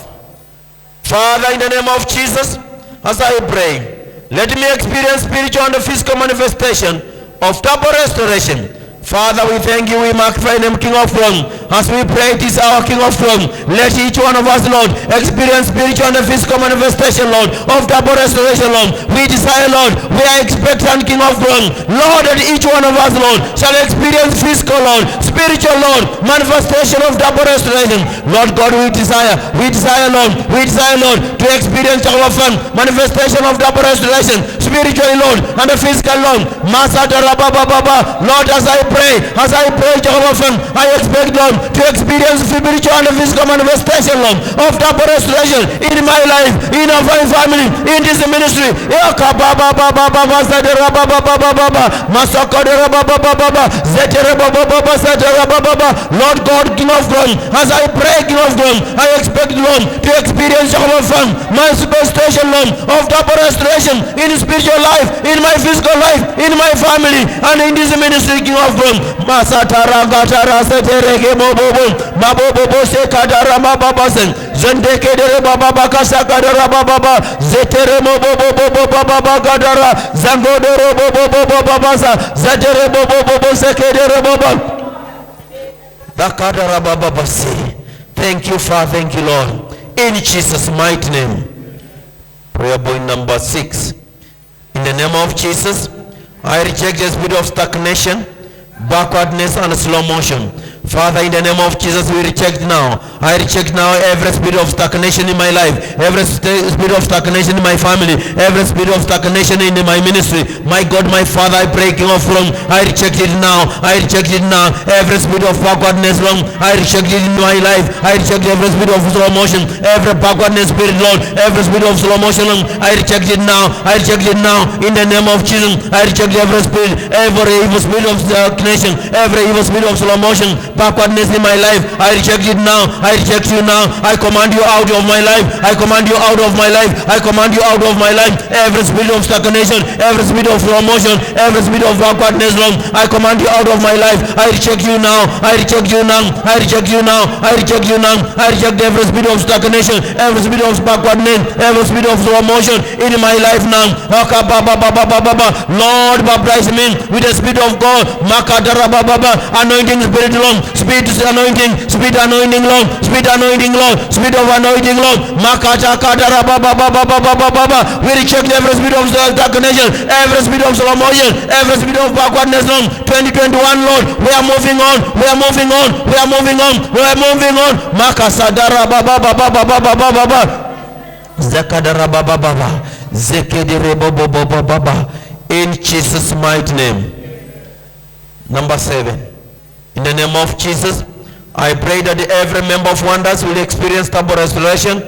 Father, in the name of Jesus, as I pray, let me experience spiritual and physical manifestation of double restoration. Father, we thank you, we magnify the King of Glory. As we pray, this our King of Glory. Let each one of us, Lord, experience spiritual and physical manifestation, Lord, of double restoration, Lord. We desire, Lord, we are expectant, King of Glory, Lord, that each one of us, Lord, shall experience physical, Lord, spiritual, Lord, manifestation of double restoration. Lord God, we desire, Lord, to experience our manifestation of double restoration, spiritually, Lord, and the physical, Lord. Lord, as I pray, Jehovah Father, I expect, Lord, to experience spiritual and physical manifestation, Lord, of double restoration in my life, in our family, in this ministry. Lord God, King of Glory, as I pray, King of Glory, I expect, Lord, to experience, Jehovah Father, manifestation, Lord, of double restoration in spiritual life, in my physical life, in my family, and in this ministry, King of Glory. Masatara gatara setereke bobobo mabobo sekadara mababasen zendeke dere baba bakasa kadara baba zetere bobobo baba gadara zangodoro bobobo babasa zetere bobobo sekedere baba bakadara baba basi. Thank you, Father. Thank you, Lord. In Jesus' mighty name. Prayer point number 6. In the name of Jesus, I reject the spirit of stagnation, backwardness, and slow motion. Father, in the name of Jesus, we reject now. I reject now every spirit of stagnation in my life, every spirit of stagnation in my family, every spirit of stagnation in my ministry. My God, my Father, I pray, King of Glory, I reject it now. I reject it now. Every spirit of backwardness, Lord, I reject it in my life. I reject every spirit of slow motion, every backwardness spirit, Lord, every spirit of slow motion, Lord, I reject it now. I reject it now. In the name of Jesus, I reject every spirit, every evil spirit of stagnation, every evil spirit of slow motion, backwardness in my life. I reject it now. I reject you now. I command you out of my life. I command you out of my life. I command you out of my life. Every spirit of stagnation, every spirit of slow motion, every spirit of backwardness, Lord, I command you out of my life. I reject you now. I reject you now. I reject you now. I reject you now. I reject every spirit of stagnation, every spirit of backwardness, every spirit of slow motion in my life now. Lord, baptize me with the Spirit of God. Anointing spirit, Lord. Spirit anointing, Lord. Spirit anointing, Lord. Spirit of anointing, Lord. We reject every spirit of stagnation, every spirit of slow motion, every spirit of backwardness, Lord. 2021, Lord. We are moving on. We are moving on. We are moving on. We are moving on. Makasadara baba baba baba baba baba. Zakadara baba baba. Zekedere baba baba baba. In Jesus' mighty name. Number 7. In the name of Jesus, I pray that every member of Wonders will experience double restoration,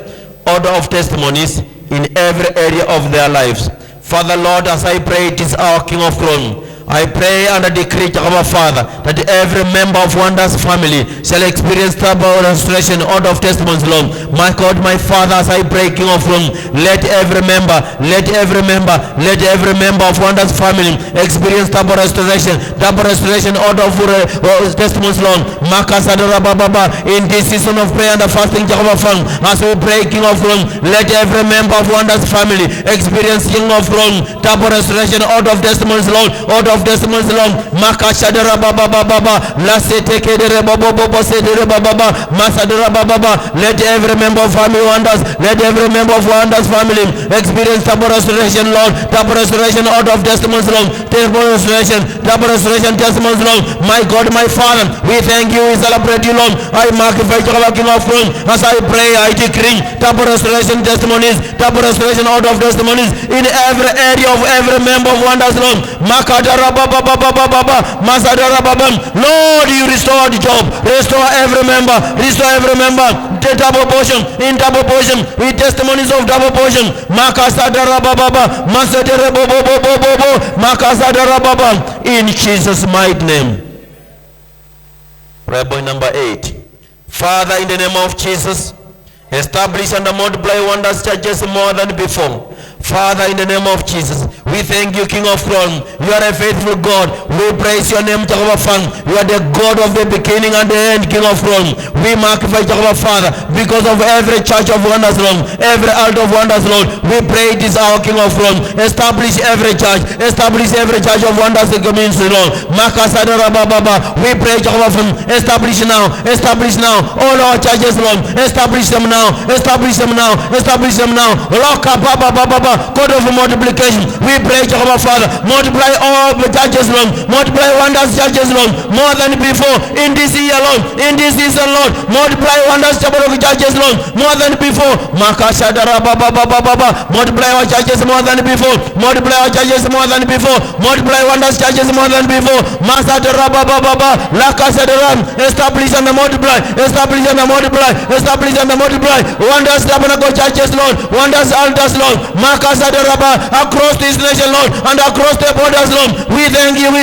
order of testimonies in every area of their lives. Father, Lord, as I pray, it is our King of Glory. I pray and I decree, Jehovah Father, that every member of Wonders family shall experience double restoration out of testimonies, Lord. My God, my Father, as I pray, King of Glory, let every member of Wonders family experience double restoration out of testimonies, Lord. In this season of prayer and fasting, Jehovah Father, as we pray, King of Glory, let every member of Wonders family experience, King of Glory, double restoration out of testimonies, Lord. Out of testimonies, Lord. Makashadara baba baba, lasete kedere baba baba sedere baba, masadara baba. Let every member of family Wonders, let every member of Wonders family experience double restoration, Lord. Double restoration out of testimonies, Lord. Double restoration testimonies, Lord. My God, my Father, we thank you, we celebrate you, Lord. I magnify you, King of Glory. As I pray, I decree double restoration testimonies, double restoration out of testimonies in every area of every member of Wonders, Lord. Lord, you restore the job, restore every member, the double portion, in double portion, with testimonies of double portion. In Jesus' mighty name. Prayer point number 8. Father, in the name of Jesus, establish and multiply Wonders churches more than before. Father, in the name of Jesus, we thank you, King of Glory. You are a faithful God. We praise your name, Jehovah Father. You are the God of the beginning and the end, King of Glory. We magnify Jehovah Father because of every church of Wonders, Lord, every altar of Wonders, Lord. We pray it is our King of Glory. Establish every church of Wonders community, Lord. We pray, Jehovah Father, establish now all our churches, Lord. Establish them now. Lock up, God of multiplication. We pray, Jehovah Father, multiply all the churches, Lord. Multiply Wonders churches, Lord, more than before. In this year, Lord, in this season, Lord, multiply Wonders churches, Lord, more than before. Multiply our churches more than before. Multiply our churches more than before. Multiply Wonders churches more than before. Establish and multiply. Wonders tabernacle churches, Lord. Wonders altars, Lord. Across this nation, Lord, and across the borders, Lord. We thank you. We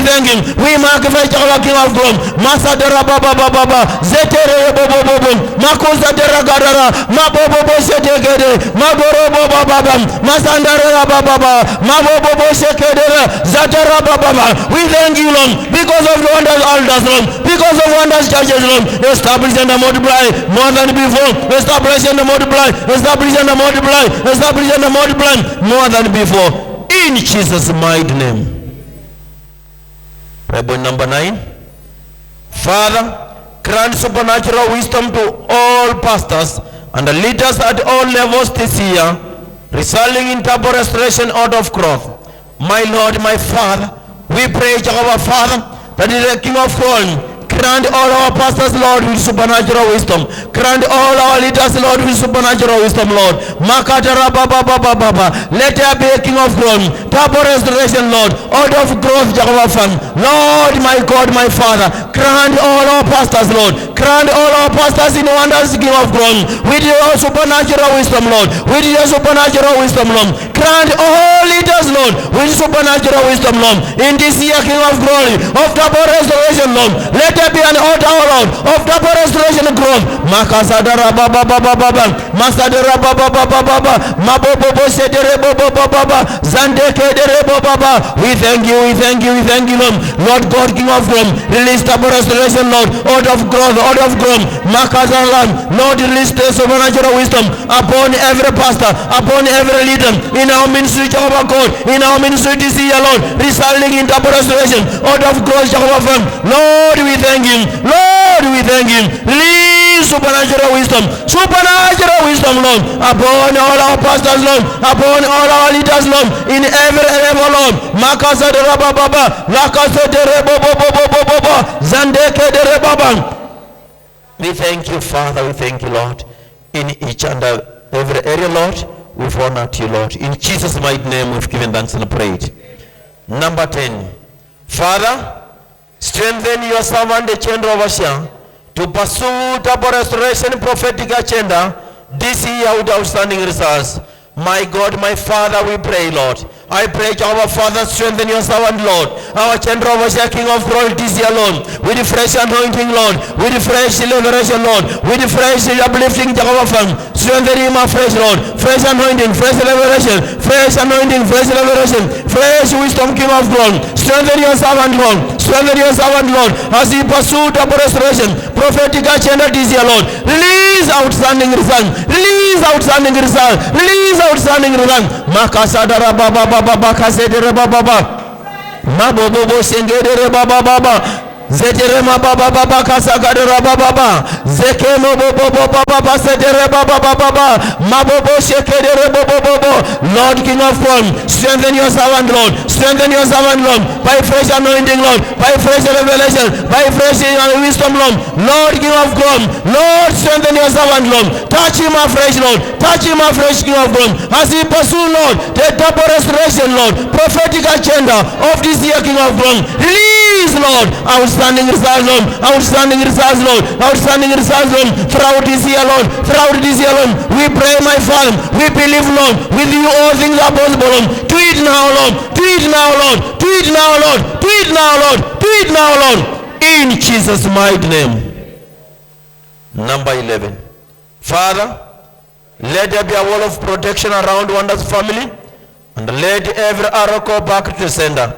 magnify Jehovah, King of Glory. Masadera baba baba, zetere bobo bobo, makosadera gadara, mabobo setegede, magoro baba baba, masandera baba, mabobo sekedera, zatera baba. We thank you, Lord, because of the Wonders altars, Lord, because of Wonders churches, Lord. Establish and multiply more than before. Establish and multiply more than before. In Jesus' mighty name. Prayer point number 9. Father, grant supernatural wisdom to all pastors and leaders at all levels this year, resulting in double restoration out of growth. My Lord, my Father, we pray, Jehovah Father, that is the King of Glory. Grant all our pastors, Lord, with supernatural wisdom. Grant all our leaders, Lord, with supernatural wisdom, Lord. Makatara baba baba baba. Let there be a King of Glory. Double restoration, Lord, out of growth, Jehovah Father. Lord, my God, my Father, grant all our pastors, Lord. Grant all our pastors in Wonders, King of Glory, with your supernatural wisdom, Lord. With your supernatural wisdom, Lord. Grant all leaders, Lord, with supernatural wisdom, Lord. In this year, King of Glory, of double restoration, Lord. Let there be an altar, Lord, of double restoration and growth. Makasadara baba baba baba, Masadara baba baba baba, Mabobo sedere baba baba, Zandeke dere baba. We thank you, Lord. Lord God, King of Glory, release double restoration, Lord, out of growth. Makazara, Lord, release the supernatural wisdom upon every pastor, upon every leader in our ministry, Jehovah God, in our ministry this year, Lord, resulting in double restoration out of growth, Jehovah. Lord, we thank you. Release supernatural wisdom, Lord, upon all our pastors, Lord, upon all our leaders, Lord, in every level, Lord. Makasadera baba, lakasadera baba, zandeke dere baba. We thank you, Father. We thank you, Lord, in each and every area, Lord. We've honored you, Lord. In Jesus' mighty name, we've given thanks and prayed. Number 10. Father, strengthen your servant, the Chandra Overseer, to pursue double restoration prophetic agenda this year with outstanding results. My God, my Father, we pray, Lord, I pray, Jehovah Father, strengthen your servant, Lord. Our Chandra Vasha, King of glory, this year, Lord. With the fresh anointing, Lord. With the fresh liberation, Lord. With the fresh uplifting, Jehovah Father. Strengthen him afresh, Lord. Fresh anointing, fresh liberation. Fresh anointing, fresh liberation. Fresh wisdom, King of glory. Strengthen your servant, Lord. Strengthen your servant, Lord. As he pursued double restoration. Prophetic agenda this year, Lord. Release outstanding result. Release outstanding result. Release outstanding result. Makasadara Baba. Baba kasedere baba mabobo sengedere baba zetere baba kasakadere baba zekemo baba sedere baba mabobo shekedere baba. Lord King of glory, strengthen your servant, Lord. Strengthen your servant, Lord, by fresh anointing, Lord, by fresh revelation, by fresh wisdom, Lord. Lord King of glory, Lord, strengthen your servant, Lord. Touch him afresh, Lord. Touch him afresh, King of glory, as he pursue, Lord, the double restoration, Lord, prophetic agenda of this year, King of glory. Release, Lord, outstanding results, Lord. Outstanding results, Lord. Outstanding results, Lord, throughout this year, Lord. Throughout this year, Lord. We pray, my Father. We believe, Lord. With you all things are possible, Lord. Do it now, Lord. Do it now, Lord. Do it now, Lord. Do it now, Lord. Do it now, Lord. In Jesus' mighty name. Number 11. Father, let there be a wall of protection around Wonder's family, and let every arrow go back to the sender.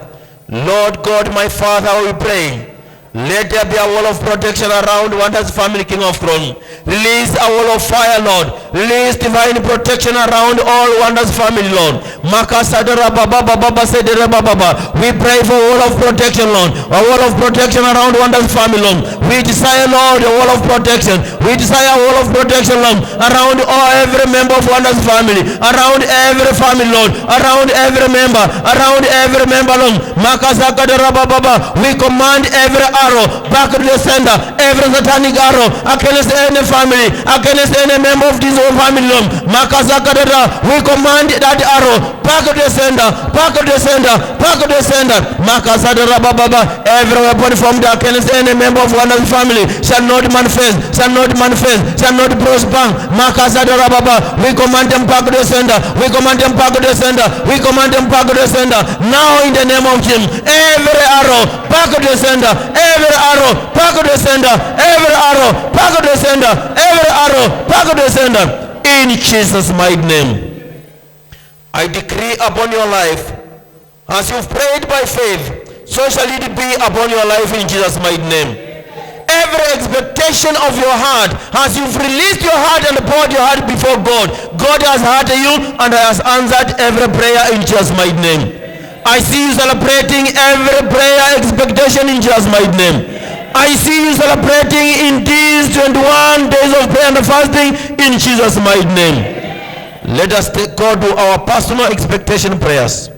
Lord God, my Father, we pray. Let there be a wall of protection around Wonder's family, King of glory. Release a wall of fire, Lord. Release divine protection around all Wonder's family, Lord. Makasadara baba baba sedere baba. We pray for a wall of protection, Lord. A wall of protection around Wonder's family, Lord. We desire, Lord, a wall of protection. We desire a wall of protection, Lord, around every member of Wonder's family. Around every family, Lord. Around every member. Around every member, Lord. Makasadara baba. We command every arrow back to the sender, every satanic arrow against any family, against any member of this whole family, Lord. Makazakadada, we command that arrow back to the sender, back to the sender, back to the sender. Makazadara baba, every weapon formed against any member of one of the family shall not manifest, shall not manifest, shall not prosper. Makazadara baba, we command them back to the sender, we command them back to the sender, we command them back to the sender. Now in the name of Jesus, every arrow back to the sender. Every arrow, back to the sender. Every arrow, back to the sender. Every arrow, back to the sender. In Jesus' mighty name. I decree upon your life, as you've prayed by faith, so shall it be upon your life in Jesus' mighty name. Every expectation of your heart, as you've released your heart and poured your heart before God, God has heard you and has answered every prayer in Jesus' mighty name. I see you celebrating every prayer expectation in Jesus' mighty name. I see you celebrating in these 21 days of prayer and fasting in Jesus' mighty name. Let us go to our personal expectation prayers.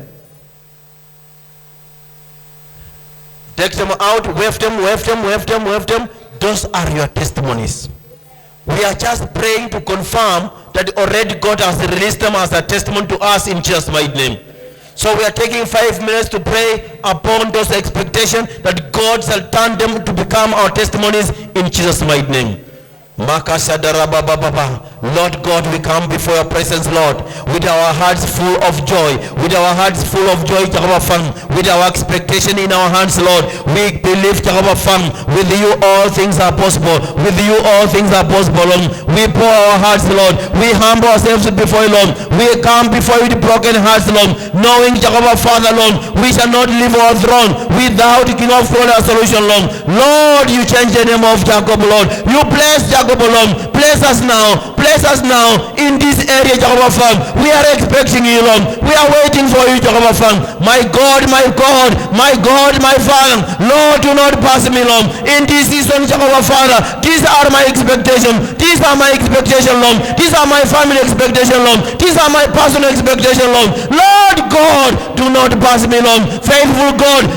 Take them out, wave them, wave them, wave them, wave them. Those are your testimonies. We are just praying to confirm that already God has released them as a testimony to us in Jesus' mighty name. So we are taking 5 minutes to pray upon those expectations that God shall turn them to become our testimonies in Jesus' mighty name. Lord God, we come before your presence, Lord, with our hearts full of joy, with our hearts full of joy, Jehovah Father, with our expectation in our hands, Lord. We believe, Jehovah Father, with you all things are possible. With you all things are possible, Lord. We pour our hearts, Lord. We humble ourselves before you, Lord. We come before you with broken hearts, Lord, knowing, Jehovah Father, Lord, we shall not leave our throne without King of glory a solution, Lord. Lord, you change the name of Jacob, Lord. You bless Jacob, Lord. Bless us now. Bless us now in this area, Jehovah Father. We are expecting you, Lord. We are waiting for you, Jehovah Father. My God, my God, my God, my Father. Lord, do not pass me, Lord. In this season, Jehovah Father, these are my expectations. These are my expectations, Lord. These are my family expectations, Lord. These are my personal expectations, Lord. Lord God, do not pass me, Lord. Faithful God,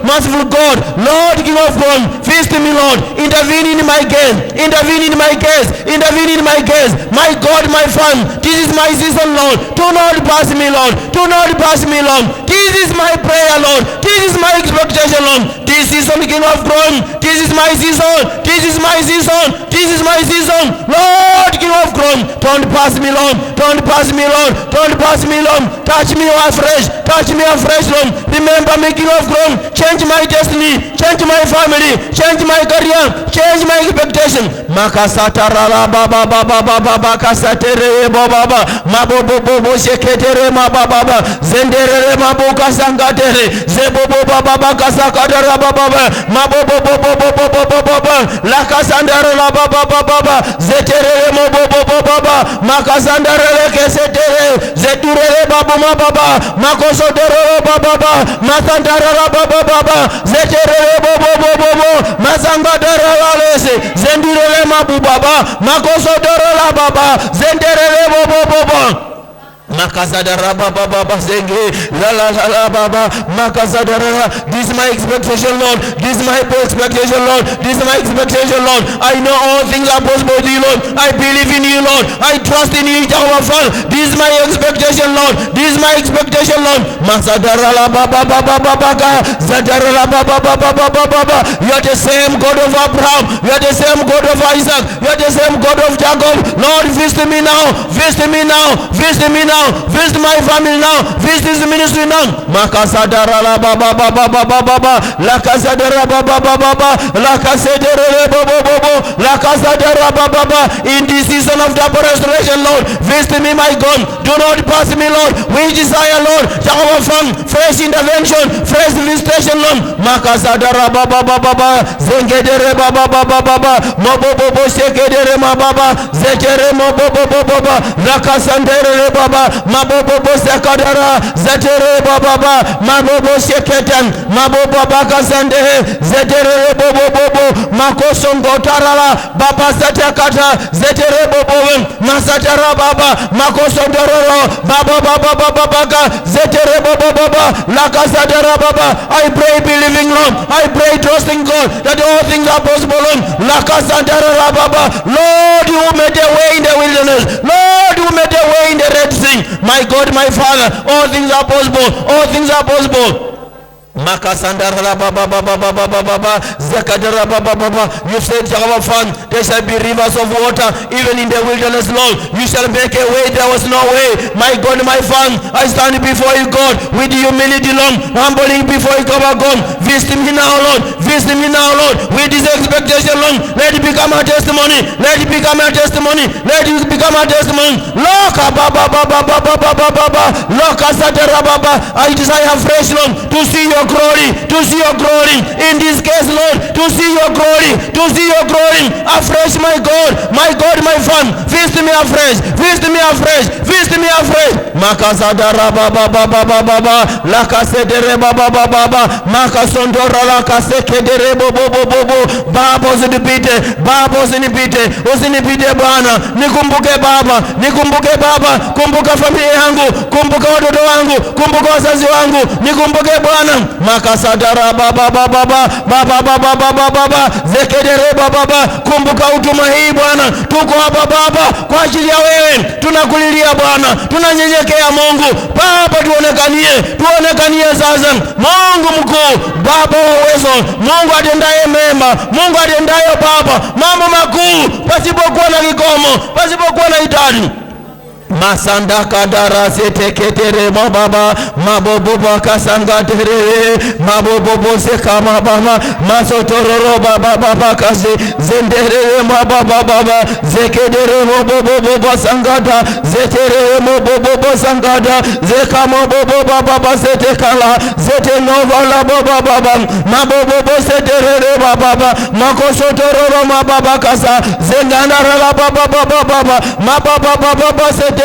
merciful God, Lord, King of God, feast me, Lord. Intervene in my case. Intervene in my case. Intervene in my case. My God, my Father, this is my season, Lord. Do not pass me, Lord. Do not pass me, Lord. This is my prayer, Lord. This is my expectation, Lord. This season, King of glory, This is my season. This is my season. This is my season. Lord, King of glory, don't pass me, Lord. Don't pass me, Lord. Don't pass me, Lord. Touch me afresh. Touch me afresh, Lord. Remember me, King of glory. Change my destiny. Change my family. Change my career. Change my expectation. Makasatara baba baba baba kasatere baba mabobo bobo sheketere baba zendere mabuka sangatere zebobo baba kasakadara baba mabobo bobo baba la kasandara baba baba zetere mobobo baba makasandara kesetere zedure babu baba makosodoro baba masandara baba zetere bobo masangadara walese zendure mabu baba makosodoro la baba zendere bobo Makazadara baba baba zenge la baba makazadara. This is my expectation, Lord. This is my expectation, Lord. This is my expectation, Lord. I know all things are possible to you, Lord. I believe in you, Lord. I trust in you, Jehovah Father. This is my expectation, Lord. This is my expectation, Lord. Makazadara la baba baba baba zadara la baba baba baba. You are the same God of Abraham. You are the same God of Isaac. You are the same God of Jacob. Lord, visit me now. Visit me now. Visit me now. Visit my family now. Visit this ministry now. Makasadara la baba baba baba baba la kasadara baba baba la kasadara baba baba la kasadara baba baba. In this season of double restoration, Lord, visit me, my God. Do not pass me, Lord. We desire, Lord, Jehovah from fresh intervention, fresh visitation, Lord. Makasadara baba baba zengedere baba baba baba mobo bobo shekedere baba zetere mobo baba la kasandere baba mabobo sekadara zetere baba mabobo seketen mabobo bakasande zetere bobo makosongo tarala baba setekata zetere bobo masatara baba makosondoro baba zetere bobo lakasadara baba. I pray believing, Lord. I pray trusting God that all things are possible, Lord. Lakasadara baba. Lord, you made a way in the wilderness. Lord, you made a way in the Red Sea. My God, my Father, all things are possible. All things are possible. Makasandara baba zakadara baba. You said, Jehovah Father, there shall be rivers of water even in the wilderness, Lord. You shall make a way there was no way. My God, my Father, I stand before you, God, with humility, Lord, humbling before you, God. Visit me now, Lord. Visit me now, Lord, with this expectation, Lord. Let it become a testimony. Let it become a testimony. Let it become a testimony. Loka baba loka sadara baba. I desire fresh, Lord, to see your glory, to see your glory in this case, Lord, to see your glory, to see your glory afresh, my God, my Father. Visit me afresh, visit me afresh, visit me afresh. Makazadara baba lakasedere baba makasondora lakasekedere bobo baba usinipite Bwana, nikumbuke Baba, kumbuka familia yangu, kumbuka watoto wangu, kumbuka wazazi wangu, nikumbuke Bwana. Makasadara baba zekedere baba. Kumbuka huduma hii Bwana, tuko hapa Baba kwa ajili ya wewe, tunakulilia Bwana, tunanyenyekea Mungu Baba, tuonekanie sasa, Mungu mkuu, Baba wa uwezo, Mungu atendaye mema, Mungu atendaye Baba mambo makuu pasipokuwa na kikomo, pasipokuwa na idadi. Masanda kadara seteketere baba mabobo kasangatere mabobo sekama baba masotororo baba kaze zendere baba zekedere bobo sangada zetere bobo sangada zekama bobo baba setekala zetenovala baba mabobo setere baba makosotororo baba kasa zengana baba setere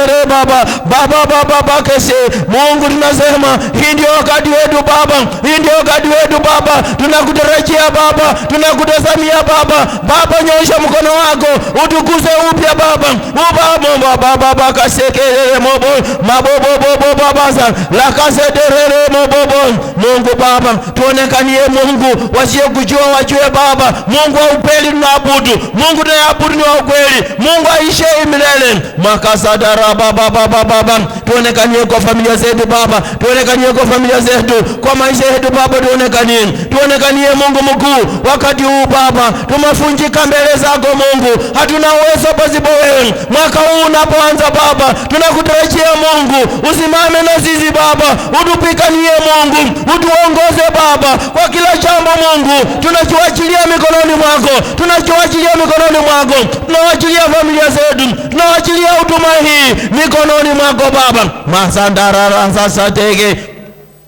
baba keshe. Mungu tunasema hii ndio wakati wetu Baba, hii ndio wakati wetu Baba, tunakutarajia Baba, tunakutazamia Baba, nyosha mkono wako utukuze upya Baba kasekere mabobo baba la kasedere Mungu Baba, tuonekanie Mungu, wasiyekujua wajue Baba, Mungu wa ukweli tunaabudu, Mungu tunaabudu ni wa ukweli, Mungu aishe milele. Makasadara baba tuonekanie kwa familia zetu Baba, tuonekanie kwa familia zetu, kwa maisha yetu Baba, tuonekanie Mungu mkuu. Wakati huu Baba tumefunjika mbele zako Mungu, hatuna uwezo pasipo wewe. Mwaka huu unapoanza Baba, tunakutarajia Mungu usimame na sisi Baba, utupiganie Mungu, utuongoze Baba kwa kila jambo Mungu. Tunajiachilia mikononi mwako, tunawachilia familia zetu, tunawachilia huduma hii mikononi mwako Baba. Masandara sasa tege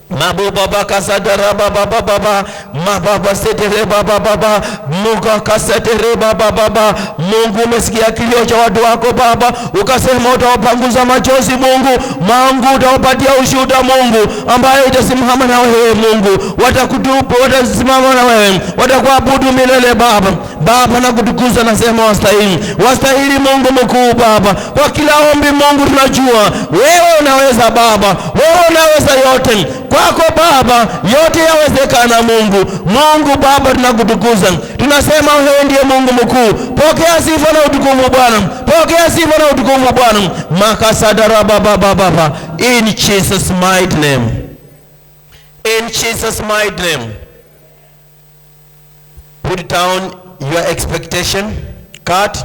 Mabuba baka sadara baba baba mababa setere baba baba Mungu kasetere baba baba. Mungu umesikia kilio cha watu wako Baba, ukasema utawapanguza machozi Mungu. Mungu utawapatia ushuhuda Mungu ambaye itasimama na wewe Mungu, watakutupu, watasimama na wewe, watakuabudu milele Baba. Baba na kutukuza, nasema wastahili Mungu mkuu Baba. Kwa kila ombi Mungu tunajua wewe unaweza Baba, wewe unaweza yote. Kwako Baba yote yawezekana Mungu. Mungu Baba tunakutukuza, tunasema wewe ndiye Mungu mkuu. Pokea sifa na utukufu Bwana, pokea sifa na utukufu Bwana. Makasadara baba baba, in Jesus mighty name, in Jesus mighty name. Put down your expectation card,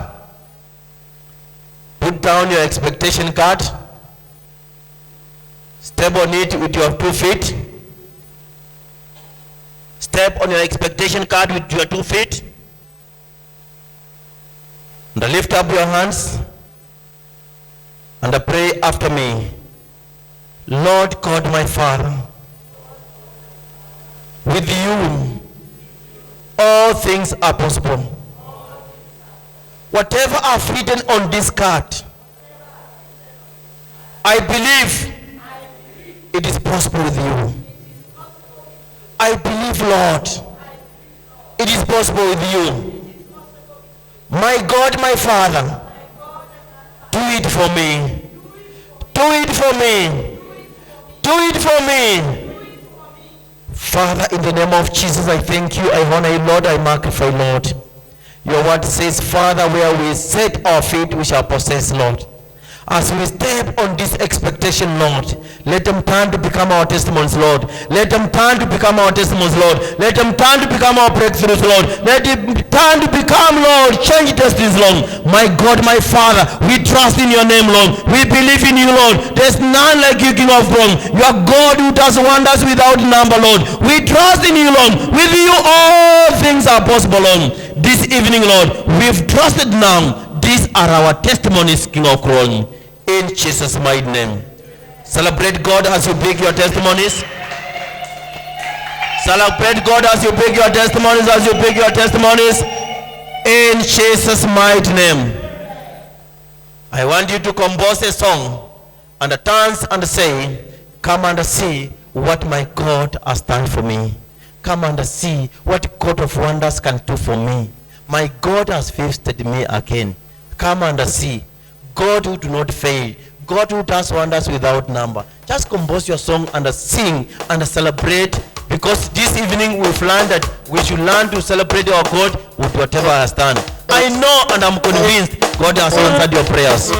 put down your expectation card. Step on it with your 2 feet. Step on your expectation card with your 2 feet. And lift up your hands and pray after me. Lord God my Father, with you all things are possible. Whatever I've written on this card, I believe it is possible with you. I believe, Lord, it is possible with you. My God, my Father, do it for me. Do it for me. Do it for me. Father, in the name of Jesus, I thank you, I honor you, Lord, I magnify, Lord. Your word says, Father, where we set our feet, we shall possess, Lord. As we step on this expectation, Lord, let them turn to become our testimonies, Lord. Let them turn to become our testimonies, Lord. Let them turn to become our breakthroughs, Lord. Let them turn to become, Lord, change destinies, Lord. My God, my Father, we trust in your name, Lord. We believe in you, Lord. There's none like you, King of Rome. You are God who does wonders without number, Lord. We trust in you, Lord. With you all things are possible, Lord. This evening, Lord, we've trusted now. These are our testimonies, King of Rome. In Jesus' mighty name. Celebrate God as you bring your testimonies. Celebrate God as you bring your testimonies, as you bring your testimonies. In Jesus' mighty name. I want you to compose a song and dance and say, come and see what my God has done for me. Come and see what God of wonders can do for me. My God has visited me again. Come and see. God who do not fail, God who does wonders without number. Just compose your song and sing and celebrate, because this evening we've learned that we should learn to celebrate our God with whatever He has done. I know and I'm convinced God has answered your prayers.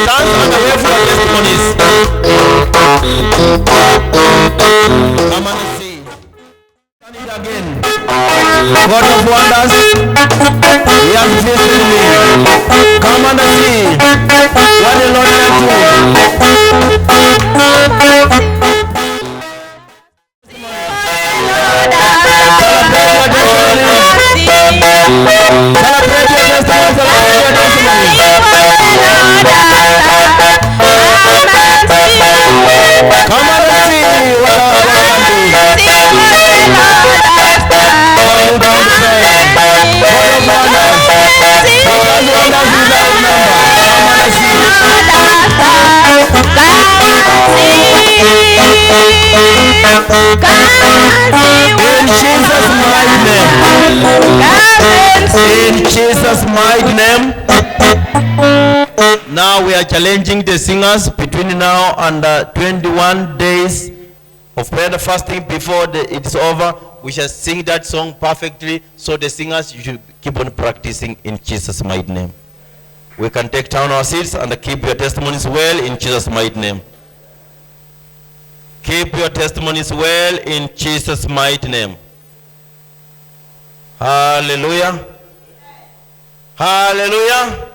Dance and wave for your testimonies. Come and see. Turn it again. God of wonders, He has visited me. Come and see what the Lord can do. Celebrate your testimony. Come and see what the Lord can do. In Jesus' mighty name. Now we are challenging the singers between now and 21 days of prayer and fasting before it is over. we shall sing that song perfectly. So the singers, you should keep on practicing in Jesus' mighty name. We can take down our seats and keep your testimonies well in Jesus' mighty name. Keep your testimonies well in Jesus' mighty name. Hallelujah. Hallelujah.